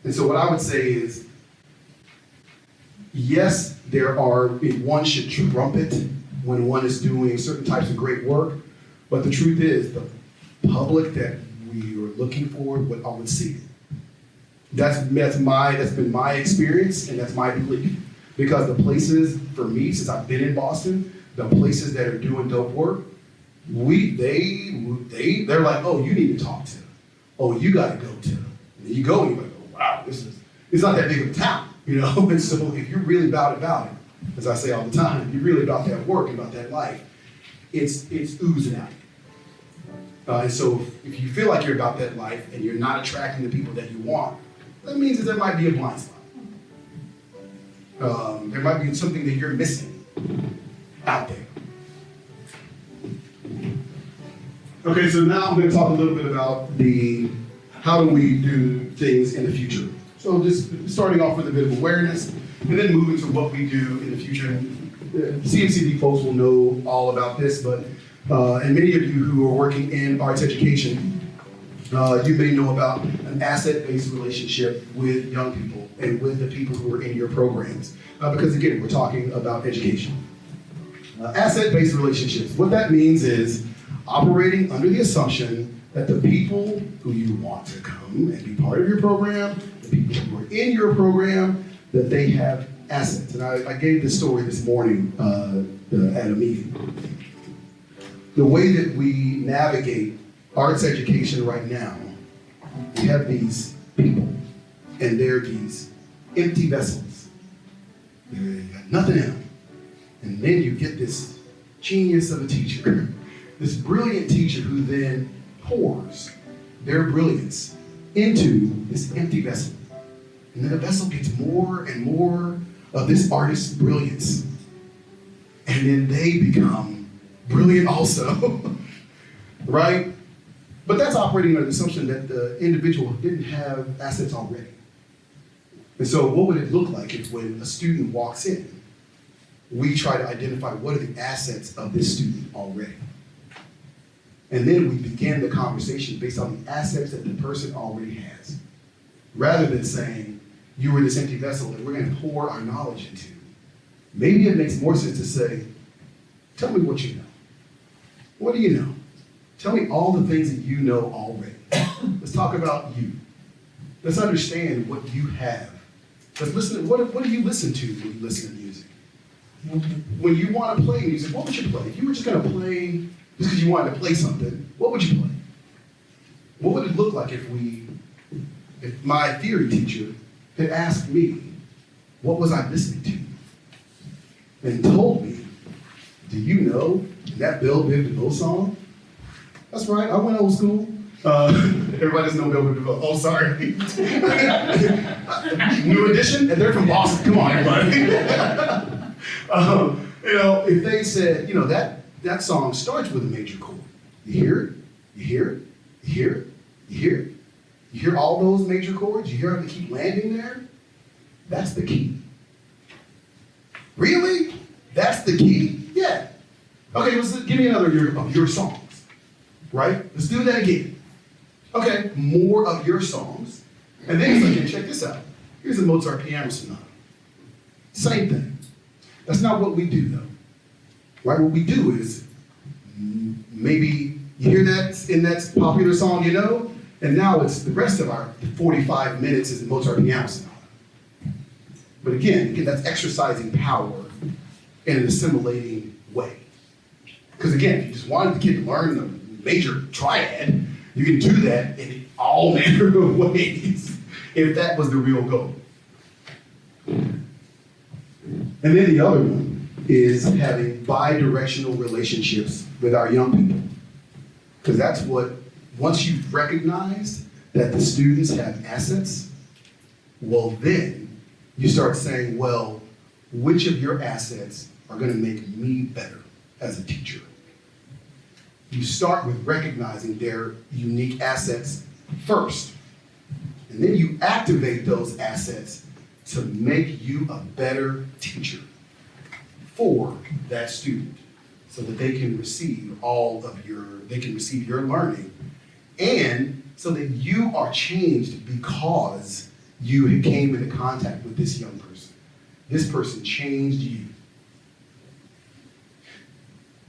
And so what I would say is, yes, one should trumpet when one is doing certain types of great work, but the truth is, the public that we are looking for would see it. That's been my experience, and that's my belief. Because the places, for me, since I've been in Boston, the places that are doing dope work, they're like, oh, you need to talk to. Oh, you gotta go to. And you go and you're like, oh, wow, it's not that big of a town, you know? And so if you're really about it, as I say all the time, if you're really about that work and about that life, it's oozing out. And so if you feel like you're about that life and you're not attracting the people that you want, that means that there might be a blind spot. There might be something that you're missing out there. Okay, so now I'm going to talk a little bit about how do we do things in the future. So just starting off with a bit of awareness, and then moving to what we do in the future. CMCB folks will know all about this, but and many of you who are working in arts education, you may know about an asset-based relationship with young people and with the people who are in your programs. Because again, we're talking about education. Asset-based relationships, what that means is operating under the assumption that the people who you want to come and be part of your program, the people who are in your program, that they have assets. And I gave this story this morning at a meeting. The way that we navigate arts education right now, we have these people, and they're these empty vessels. They got nothing in them. And then you get this genius of a teacher, this brilliant teacher who then pours their brilliance into this empty vessel. And then the vessel gets more and more of this artist's brilliance. And then they become brilliant also, right? But that's operating under the assumption that the individual didn't have assets already. And so what would it look like if when a student walks in, we try to identify what are the assets of this student already? And then we begin the conversation based on the assets that the person already has. Rather than saying, you were this empty vessel that we're going to pour our knowledge into. Maybe it makes more sense to say, tell me what you know. What do you know? Tell me all the things that you know already. Let's talk about you. Let's understand what you have. Let's listen. What do you listen to when you listen to music? When you want to play music, what would you play? If you were just going to play just because you wanted to play something, what would you play? What would it look like if my theory teacher had asked me, what was I listening to? And told me, do you know that Bell Biv DeVoe song? That's right, I went old school. Everybody doesn't know Bell Biv DeVoe. Oh, sorry. New Edition, and they're from Boston. Come on, everybody. If they said, that song starts with a major chord. You hear it, you hear it, you hear it, you hear it. You hear all those major chords, you hear how they keep landing there? That's the key. Really? That's the key? Yeah. Okay, give me another of your songs, right? Let's do that again. Okay, more of your songs. And then it's like, okay, check this out. Here's a Mozart piano sonata. Same thing. That's not what we do though. Right? What we do is, maybe you hear that in that popular song you know, and now it's the rest of our 45 minutes is the Mozart piano sonata. But again, that's exercising power in an assimilating way. Because again, if you just wanted the kid to learn the major triad, you can do that in all manner of ways, if that was the real goal. And then the other one is having bi-directional relationships with our young people. Because that's what, once you've recognized that the students have assets, well then you start saying, well, which of your assets are gonna make me better as a teacher? You start with recognizing their unique assets first. And then you activate those assets to make you a better teacher for that student so that they can receive receive your learning, and so that you are changed because you came into contact with this young person. This person changed you.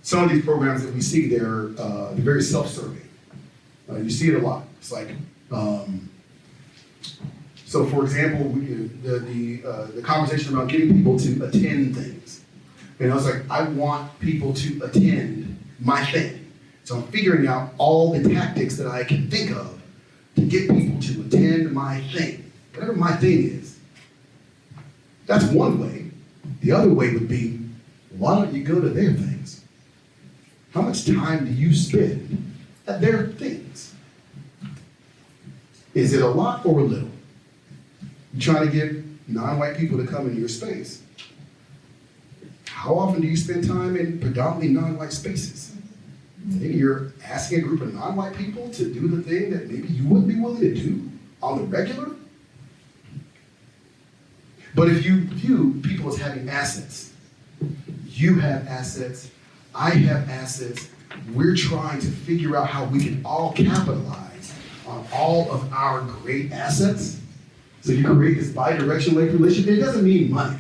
Some of these programs that we see, they're very self-serving. You see it a lot. It's like, so for example, the conversation about getting people to attend things. It's like, I want people to attend my thing. So I'm figuring out all the tactics that I can think of to get people to attend my thing, whatever my thing is. That's one way. The other way would be, why don't you go to their things? How much time do you spend at their things? Is it a lot or a little? You trying to get non-white people to come into your space. How often do you spend time in predominantly non-white spaces? Maybe you're asking a group of non-white people to do the thing that maybe you wouldn't be willing to do on the regular. But if you view people as having assets, you have assets, I have assets, we're trying to figure out how we can all capitalize on all of our great assets. So you create this bi-directional relationship. It doesn't mean money.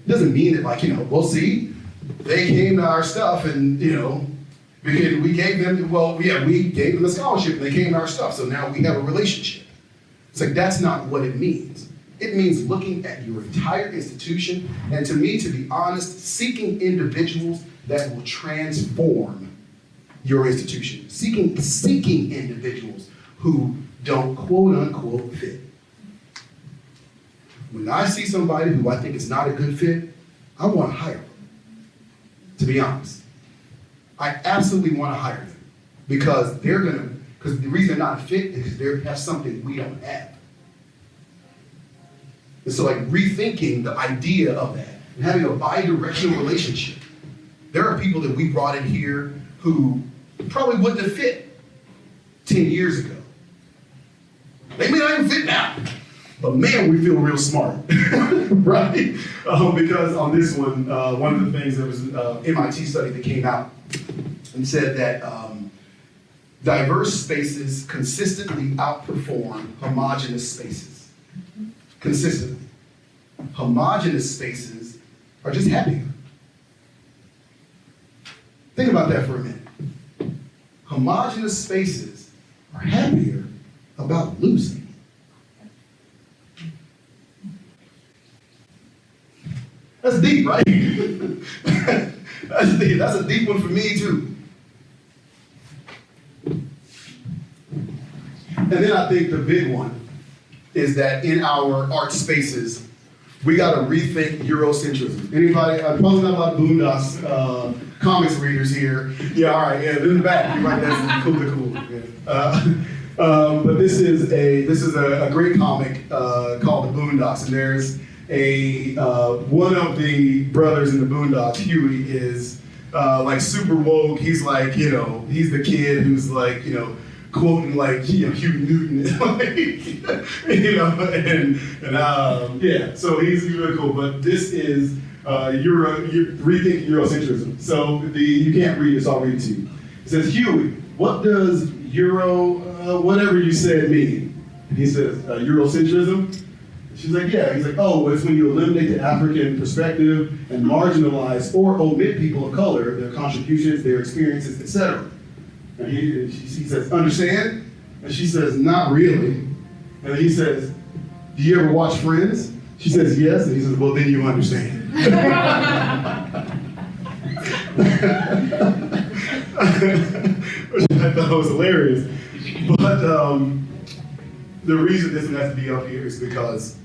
It doesn't mean that we'll see, they came to our stuff and, because we gave them, we gave them a scholarship and they came to our stuff, so now we have a relationship. It's like, that's not what it means. It means looking at your entire institution, and to me, to be honest, seeking individuals that will transform your institution. Seeking individuals who don't quote unquote fit. When I see somebody who I think is not a good fit, I want to hire them, to be honest. I absolutely want to hire them because the reason they're not fit is they have something we don't have. And so rethinking the idea of that and having a bi-directional relationship. There are people that we brought in here who probably wouldn't have fit 10 years ago. They may not even fit now, but man, we feel real smart, right? Because on this one of the things, there was an MIT study that came out and said that diverse spaces consistently outperform homogeneous spaces. Consistently. Homogeneous spaces are just happier. Think about that for a minute. Homogeneous spaces are happier about losing. That's deep, right? That's deep. That's a deep one for me too. And then I think the big one is that in our art spaces, we got to rethink Eurocentrism. Anybody? I'm probably not a lot of Boondocks comics readers here. Yeah, all right. Yeah, in the back. Right, that's cool. Yeah. But this is a great comic called The Boondocks, and there's one of the brothers in the Boondocks, Huey, is like super woke. He's like, you know, he's the kid who's like, you know, quoting like, you know, Hugh Newton, like, you know, and yeah, so he's really cool. But this is rethinking Eurocentrism. So you can't read this, I'll read it to you. It says, Huey, what does whatever you said mean? And he says, Eurocentrism? She's like, yeah. He's like, oh, it's when you eliminate the African perspective and marginalize or omit people of color, their contributions, their experiences, etc. And she says, understand? And she says, not really. And then he says, do you ever watch Friends? She says, yes. And he says, well, then you understand. Which I thought was hilarious. But the reason this one has to be up here is because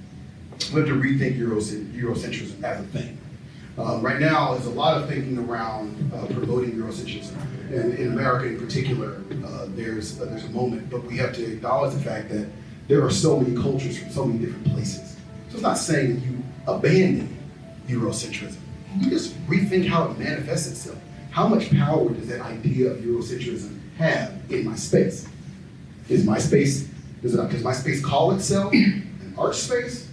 we have to rethink Eurocentrism as a thing. Right now, there's a lot of thinking around promoting Eurocentrism. And in America in particular, there's a moment, but we have to acknowledge the fact that there are so many cultures from so many different places. So it's not saying that you abandon Eurocentrism. You just rethink how it manifests itself. How much power does that idea of Eurocentrism have in my space? Does my space call itself an art space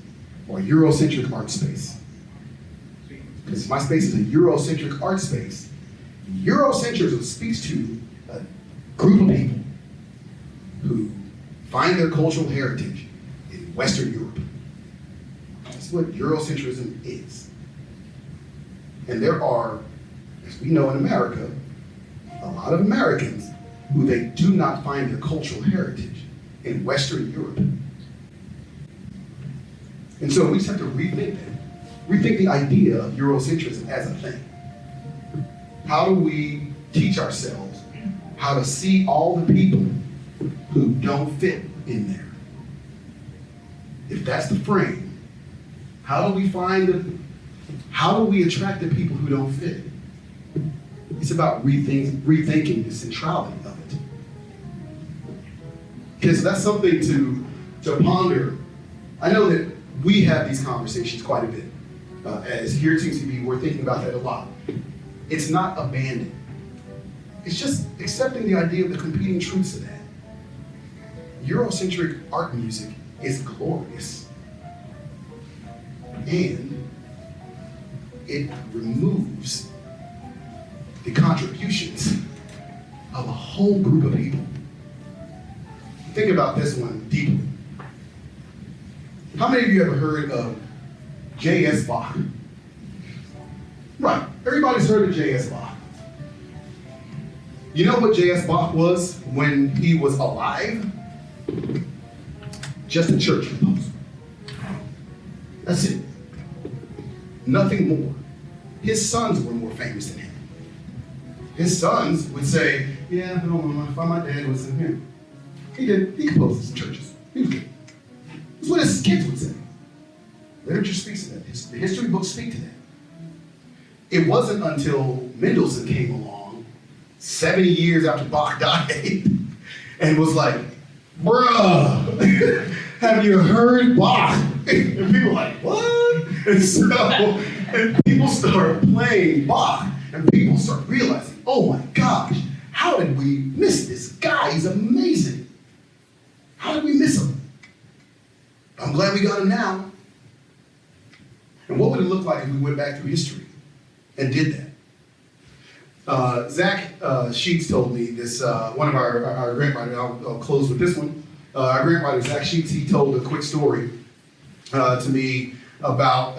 or a Eurocentric art space? Because my space is a Eurocentric art space. Eurocentrism speaks to a group of people who find their cultural heritage in Western Europe. That's what Eurocentrism is. And there are, as we know in America, a lot of Americans who they do not find their cultural heritage in Western Europe. And so we just have to rethink that. Rethink the idea of Eurocentrism as a thing. How do we teach ourselves how to see all the people who don't fit in there? If that's the frame, how do we attract the people who don't fit? It's about rethinking the centrality of it. Okay, so that's something to ponder. I know that we have these conversations quite a bit. As here at CMCB, we're thinking about that a lot. It's not abandoned. It's just accepting the idea of the competing truths of that. Eurocentric art music is glorious. And it removes the contributions of a whole group of people. Think about this one deeply. How many of you ever heard of J.S. Bach? Right, everybody's heard of J.S. Bach. You know what J.S. Bach was when he was alive? Just a church composer. That's it. Nothing more. His sons were more famous than him. His sons would say, yeah, no, my dad was in here. He composed some churches. He was good. That's what his kids would say. Literature speaks to that. The history books speak to that. It wasn't until Mendelssohn came along 70 years after Bach died and was like, bruh, have you heard Bach? And people were like, what? And people start playing Bach and people start realizing, oh my gosh, how did we miss this guy? He's amazing. How did we miss him? I'm glad we got him now. And what would it look like if we went back through history and did that? Zach Sheets told me this, one of our grant writers, I'll close with this one. Our grant writer, Zach Sheets, he told a quick story to me about,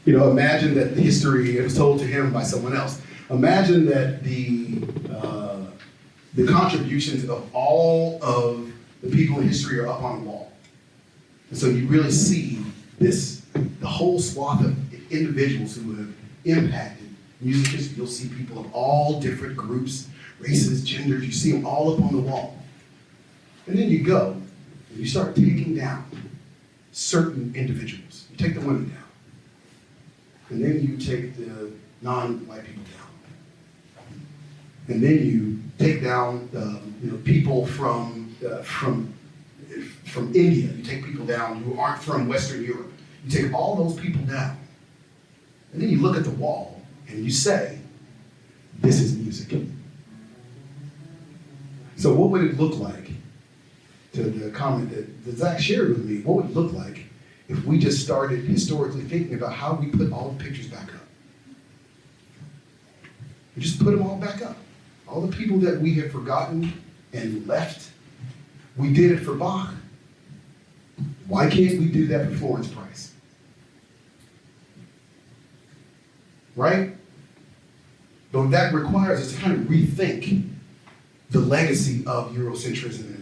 imagine that the history, it was told to him by someone else. Imagine that the contributions of all of the people in history are up on a wall. And so you really see the whole swath of individuals who have impacted music history. You'll see people of all different groups, races, genders. You see them all up on the wall. And then you go and you start taking down certain individuals. You take the women down. And then you take the non-white people down. And then you take down people from India. You take people down who aren't from Western Europe. You take all those people down. And then you look at the wall and you say, this is music. So what would it look like, to the comment that Zach shared with me, what would it look like if we just started historically thinking about how we put all the pictures back up? We just put them all back up. All the people that we have forgotten and left, we did it for Bach. Why can't we do that for Florence Price? Right? But that requires us to kind of rethink the legacy of Eurocentrism in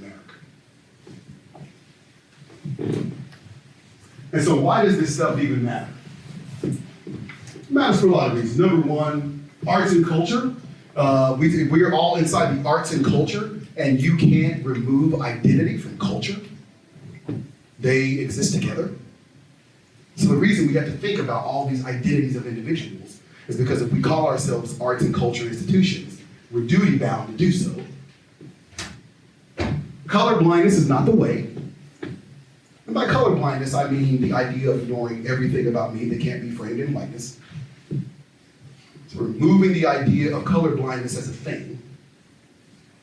America. And so why does this stuff even matter? It matters for a lot of reasons. Number one, arts and culture. We are all inside the arts and culture, and you can't remove identity from culture. They exist together. So the reason we have to think about all these identities of individuals is because if we call ourselves arts and culture institutions, we're duty bound to do so. Color blindness is not the way. And by color blindness, I mean the idea of ignoring everything about me that can't be framed in likeness. So removing the idea of color blindness as a thing,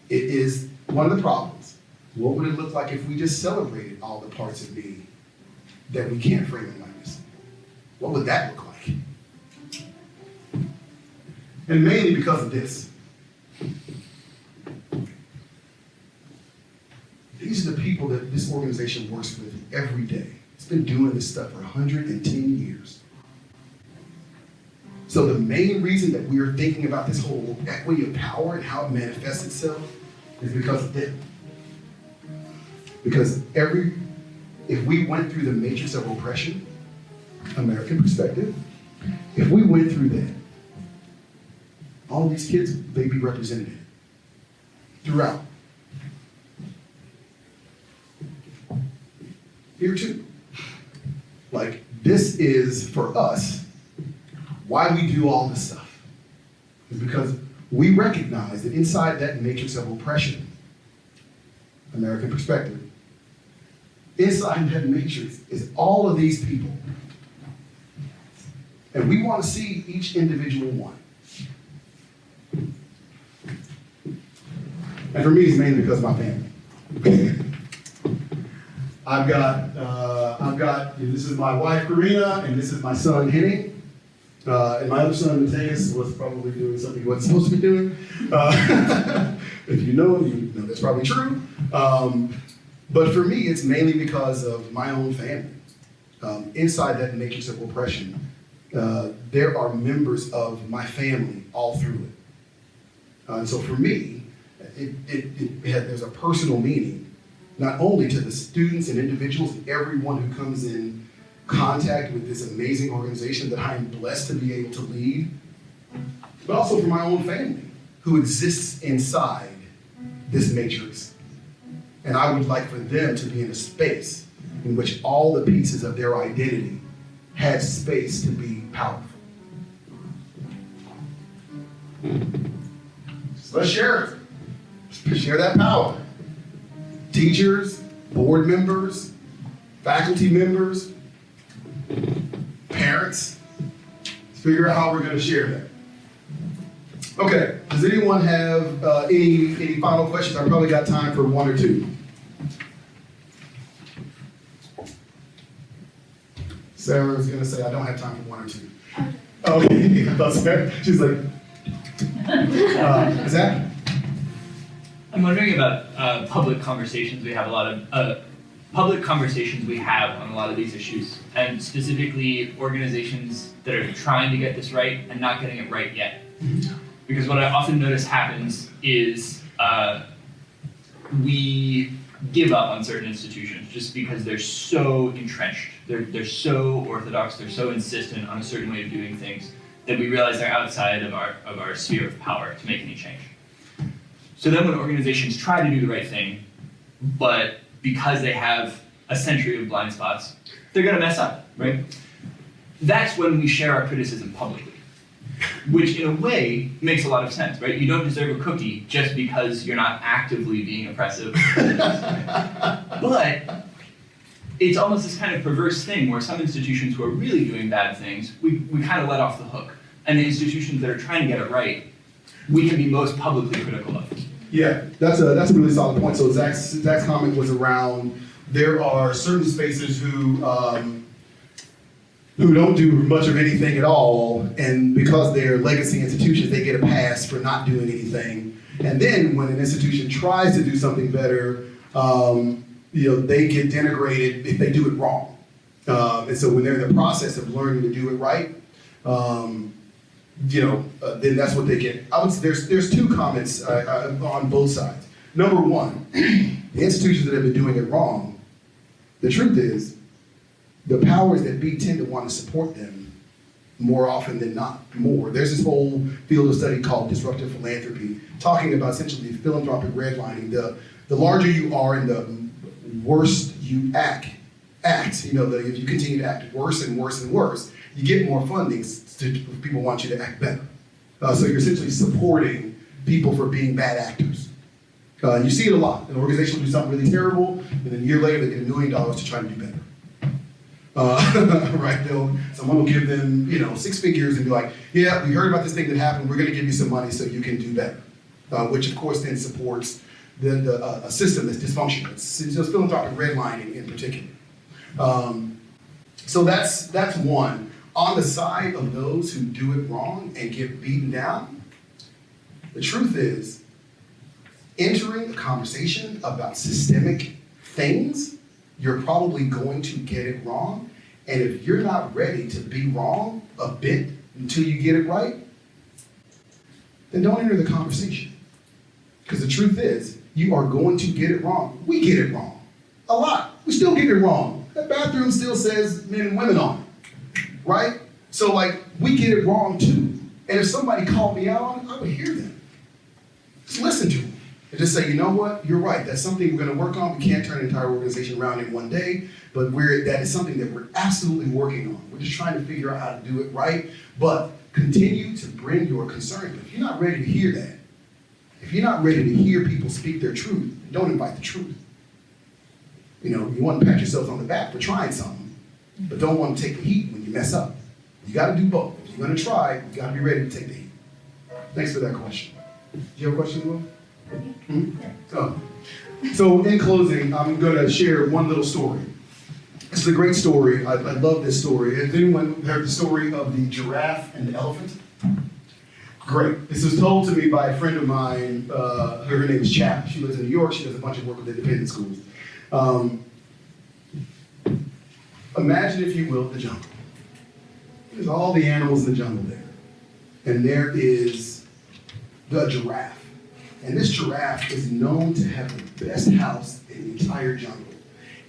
it is one of the problems. What would it look like if we just celebrated all the parts of me that we can't frame in likeness? What would that look like? And mainly because of this. These are the people that this organization works with every day. It's been doing this stuff for 110 years. So the main reason that we are thinking about this whole equity of power and how it manifests itself is because of them. Because if we went through the matrix of oppression, American perspective, if we went through that, all of these kids, they'd be represented throughout. Here too. Like, this is, for us, why we do all this stuff. Is because we recognize that inside that matrix of oppression, American perspective, inside that matrix is all of these people. And we want to see each individual one. And for me, it's mainly because of my family. I've got, this is my wife, Karina, and this is my son, Henning. And my other son, Mateus, was probably doing something he wasn't supposed to be doing. If you know him, you know that's probably true. But for me, it's mainly because of my own family. Inside that matrix of oppression, there are members of my family all through it. And so for me, there's a personal meaning, not only to the students and individuals and everyone who comes in contact with this amazing organization that I am blessed to be able to lead, but also for my own family who exists inside this matrix. And I would like for them to be in a space in which all the pieces of their identity had space to be powerful. So let's share it. Share that power. Teachers, board members, faculty members, parents. Let's figure out how we're going to share that. Okay, does anyone have any final questions? I've probably got time for one or two. Sarah's going to say, I don't have time for one or two. Okay, I thought Sarah, she's like, is that? I'm wondering about public conversations we have on a lot of these issues, and specifically organizations that are trying to get this right and not getting it right yet. Because what I often notice happens is we give up on certain institutions just because they're so entrenched, they're so orthodox, they're so insistent on a certain way of doing things that we realize they're outside of our sphere of power to make any change. So then when organizations try to do the right thing, but because they have a century of blind spots, they're gonna mess up, right? That's when we share our criticism publicly, which in a way makes a lot of sense, right? You don't deserve a cookie just because you're not actively being oppressive. But it's almost this kind of perverse thing where some institutions who are really doing bad things, we kind of let off the hook. And the institutions that are trying to get it right we can be most publicly critical of. Yeah, that's a really solid point. So Zach's comment was around there are certain spaces who don't do much of anything at all, and because they're legacy institutions, they get a pass for not doing anything. And then when an institution tries to do something better, they get denigrated if they do it wrong. And so when they're in the process of learning to do it right, then that's what they get. I would say there's two comments on both sides. Number one, the institutions that have been doing it wrong, the truth is, the powers that be tend to want to support them more often than not, more. There's this whole field of study called disruptive philanthropy, talking about essentially philanthropic redlining. The larger you are and the worse you act, if you continue to act worse and worse and worse, you get more funding if people want you to act better. So you're essentially supporting people for being bad actors. You see it a lot. An organization will do something really terrible, and then a year later they get $1 million to try to do better. Right? Someone will give them, 6 figures and be like, yeah, we heard about this thing that happened. We're going to give you some money so you can do better. Which of course then supports a system that's dysfunctional. It's just philanthropic redlining in particular. So that's one. On the side of those who do it wrong and get beaten down, the truth is, entering a conversation about systemic things, you're probably going to get it wrong. And if you're not ready to be wrong a bit until you get it right, then don't enter the conversation. Because the truth is, you are going to get it wrong. We get it wrong. A lot. We still get it wrong. That bathroom still says men and women on it. Right? So we get it wrong too. And if somebody called me out on it, I would hear them. Just listen to them. And just say, you know what, you're right. That's something we're going to work on. We can't turn an entire organization around in one day, but that is something that we're absolutely working on. We're just trying to figure out how to do it right. But continue to bring your concerns. But if you're not ready to hear that, if you're not ready to hear people speak their truth, don't invite the truth. You want to pat yourselves on the back for trying something, but don't want to take the heat when you mess up. You got to do both. If you're going to try, you got to be ready to take the heat. Thanks for that question. Do you have a question, Will? Oh. So in closing, I'm going to share one little story. This is a great story. I love this story. Has anyone heard the story of the giraffe and the elephant? Great. This was told to me by a friend of mine. Her name is Chap. She lives in New York. She does a bunch of work with independent schools. Imagine, if you will, the jungle. There's all the animals in the jungle there. And there is the giraffe. And this giraffe is known to have the best house in the entire jungle.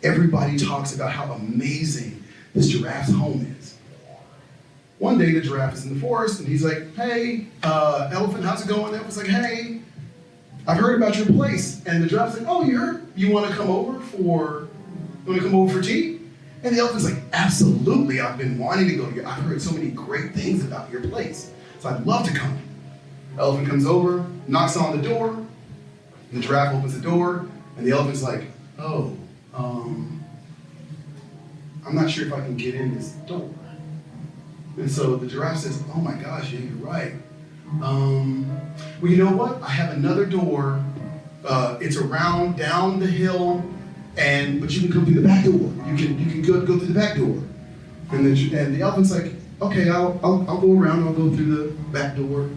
Everybody talks about how amazing this giraffe's home is. One day the giraffe is in the forest and he's like, hey, elephant, how's it going? The elephant's like, hey, I've heard about your place. And the giraffe's like, oh, you want to come over for tea? And the elephant's like, absolutely, I've been wanting to go to I've heard so many great things about your place. So I'd love to come. The elephant comes over, knocks on the door, and the giraffe opens the door, and the elephant's like, oh, I'm not sure if I can get in this door. And so the giraffe says, oh my gosh, yeah, you're right. Well, you know what? I have another door. It's around down the hill, but you can come through the back door. You can go through the back door. And the elephant's like, okay, I'll go around. I'll go through the back door.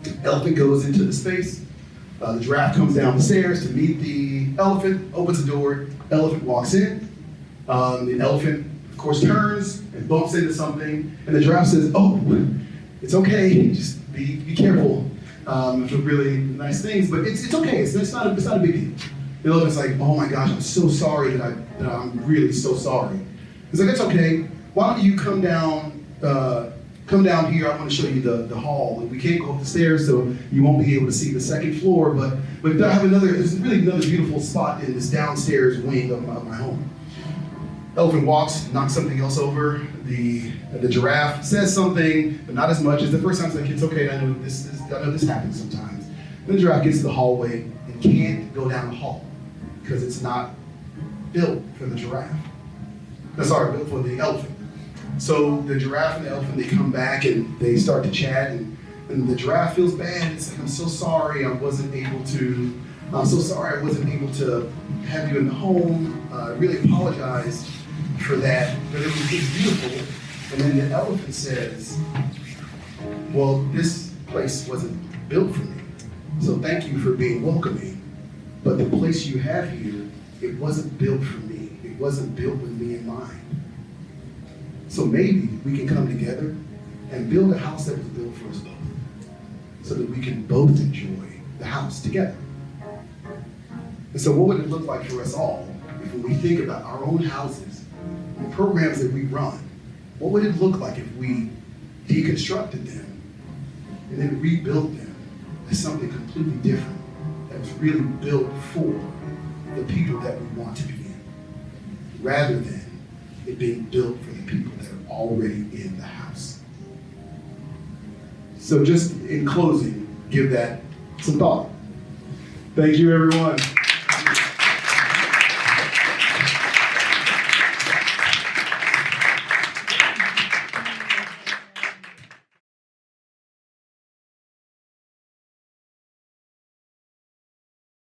The elephant goes into the space. The giraffe comes down the stairs to meet the elephant. Opens the door. Elephant walks in. The elephant, of course, turns and bumps into something. And the giraffe says, oh, it's okay. Just be careful. Which are really nice things, but it's okay. It's not a big deal. The elephant's like, oh my gosh, I'm so sorry that I'm really so sorry. He's like, it's okay. Why don't you come down here? I want to show you the hall. We can't go up the stairs, so you won't be able to see the second floor. But I have there's really another beautiful spot in this downstairs wing of my home. Elephant walks, knocks something else over. The giraffe says something, but not as much as the first time. It's like, it's okay. I know this happens sometimes. Then the giraffe gets to the hallway and can't go down the hall because it's not built for the giraffe. Built for the elephant. So the giraffe and the elephant, they come back and they start to chat, and And the giraffe feels bad. It's like, I'm so sorry I wasn't able to have you in the home. I really apologize for that. But it was beautiful. And then the elephant says, well, this place wasn't built for me. So thank you for being welcoming. But the place you have here, it wasn't built for me. It wasn't built with me in mind. So maybe we can come together and build a house that was built for us both, so that we can both enjoy the house together. And so what would it look like for us all if when we think about our own houses and the programs that we run, what would it look like if we deconstructed them and then rebuilt them as something completely different that was really built for the people that we want to be in, rather than it being built for the people that are already in the house? So just in closing, give that some thought. Thank you, everyone.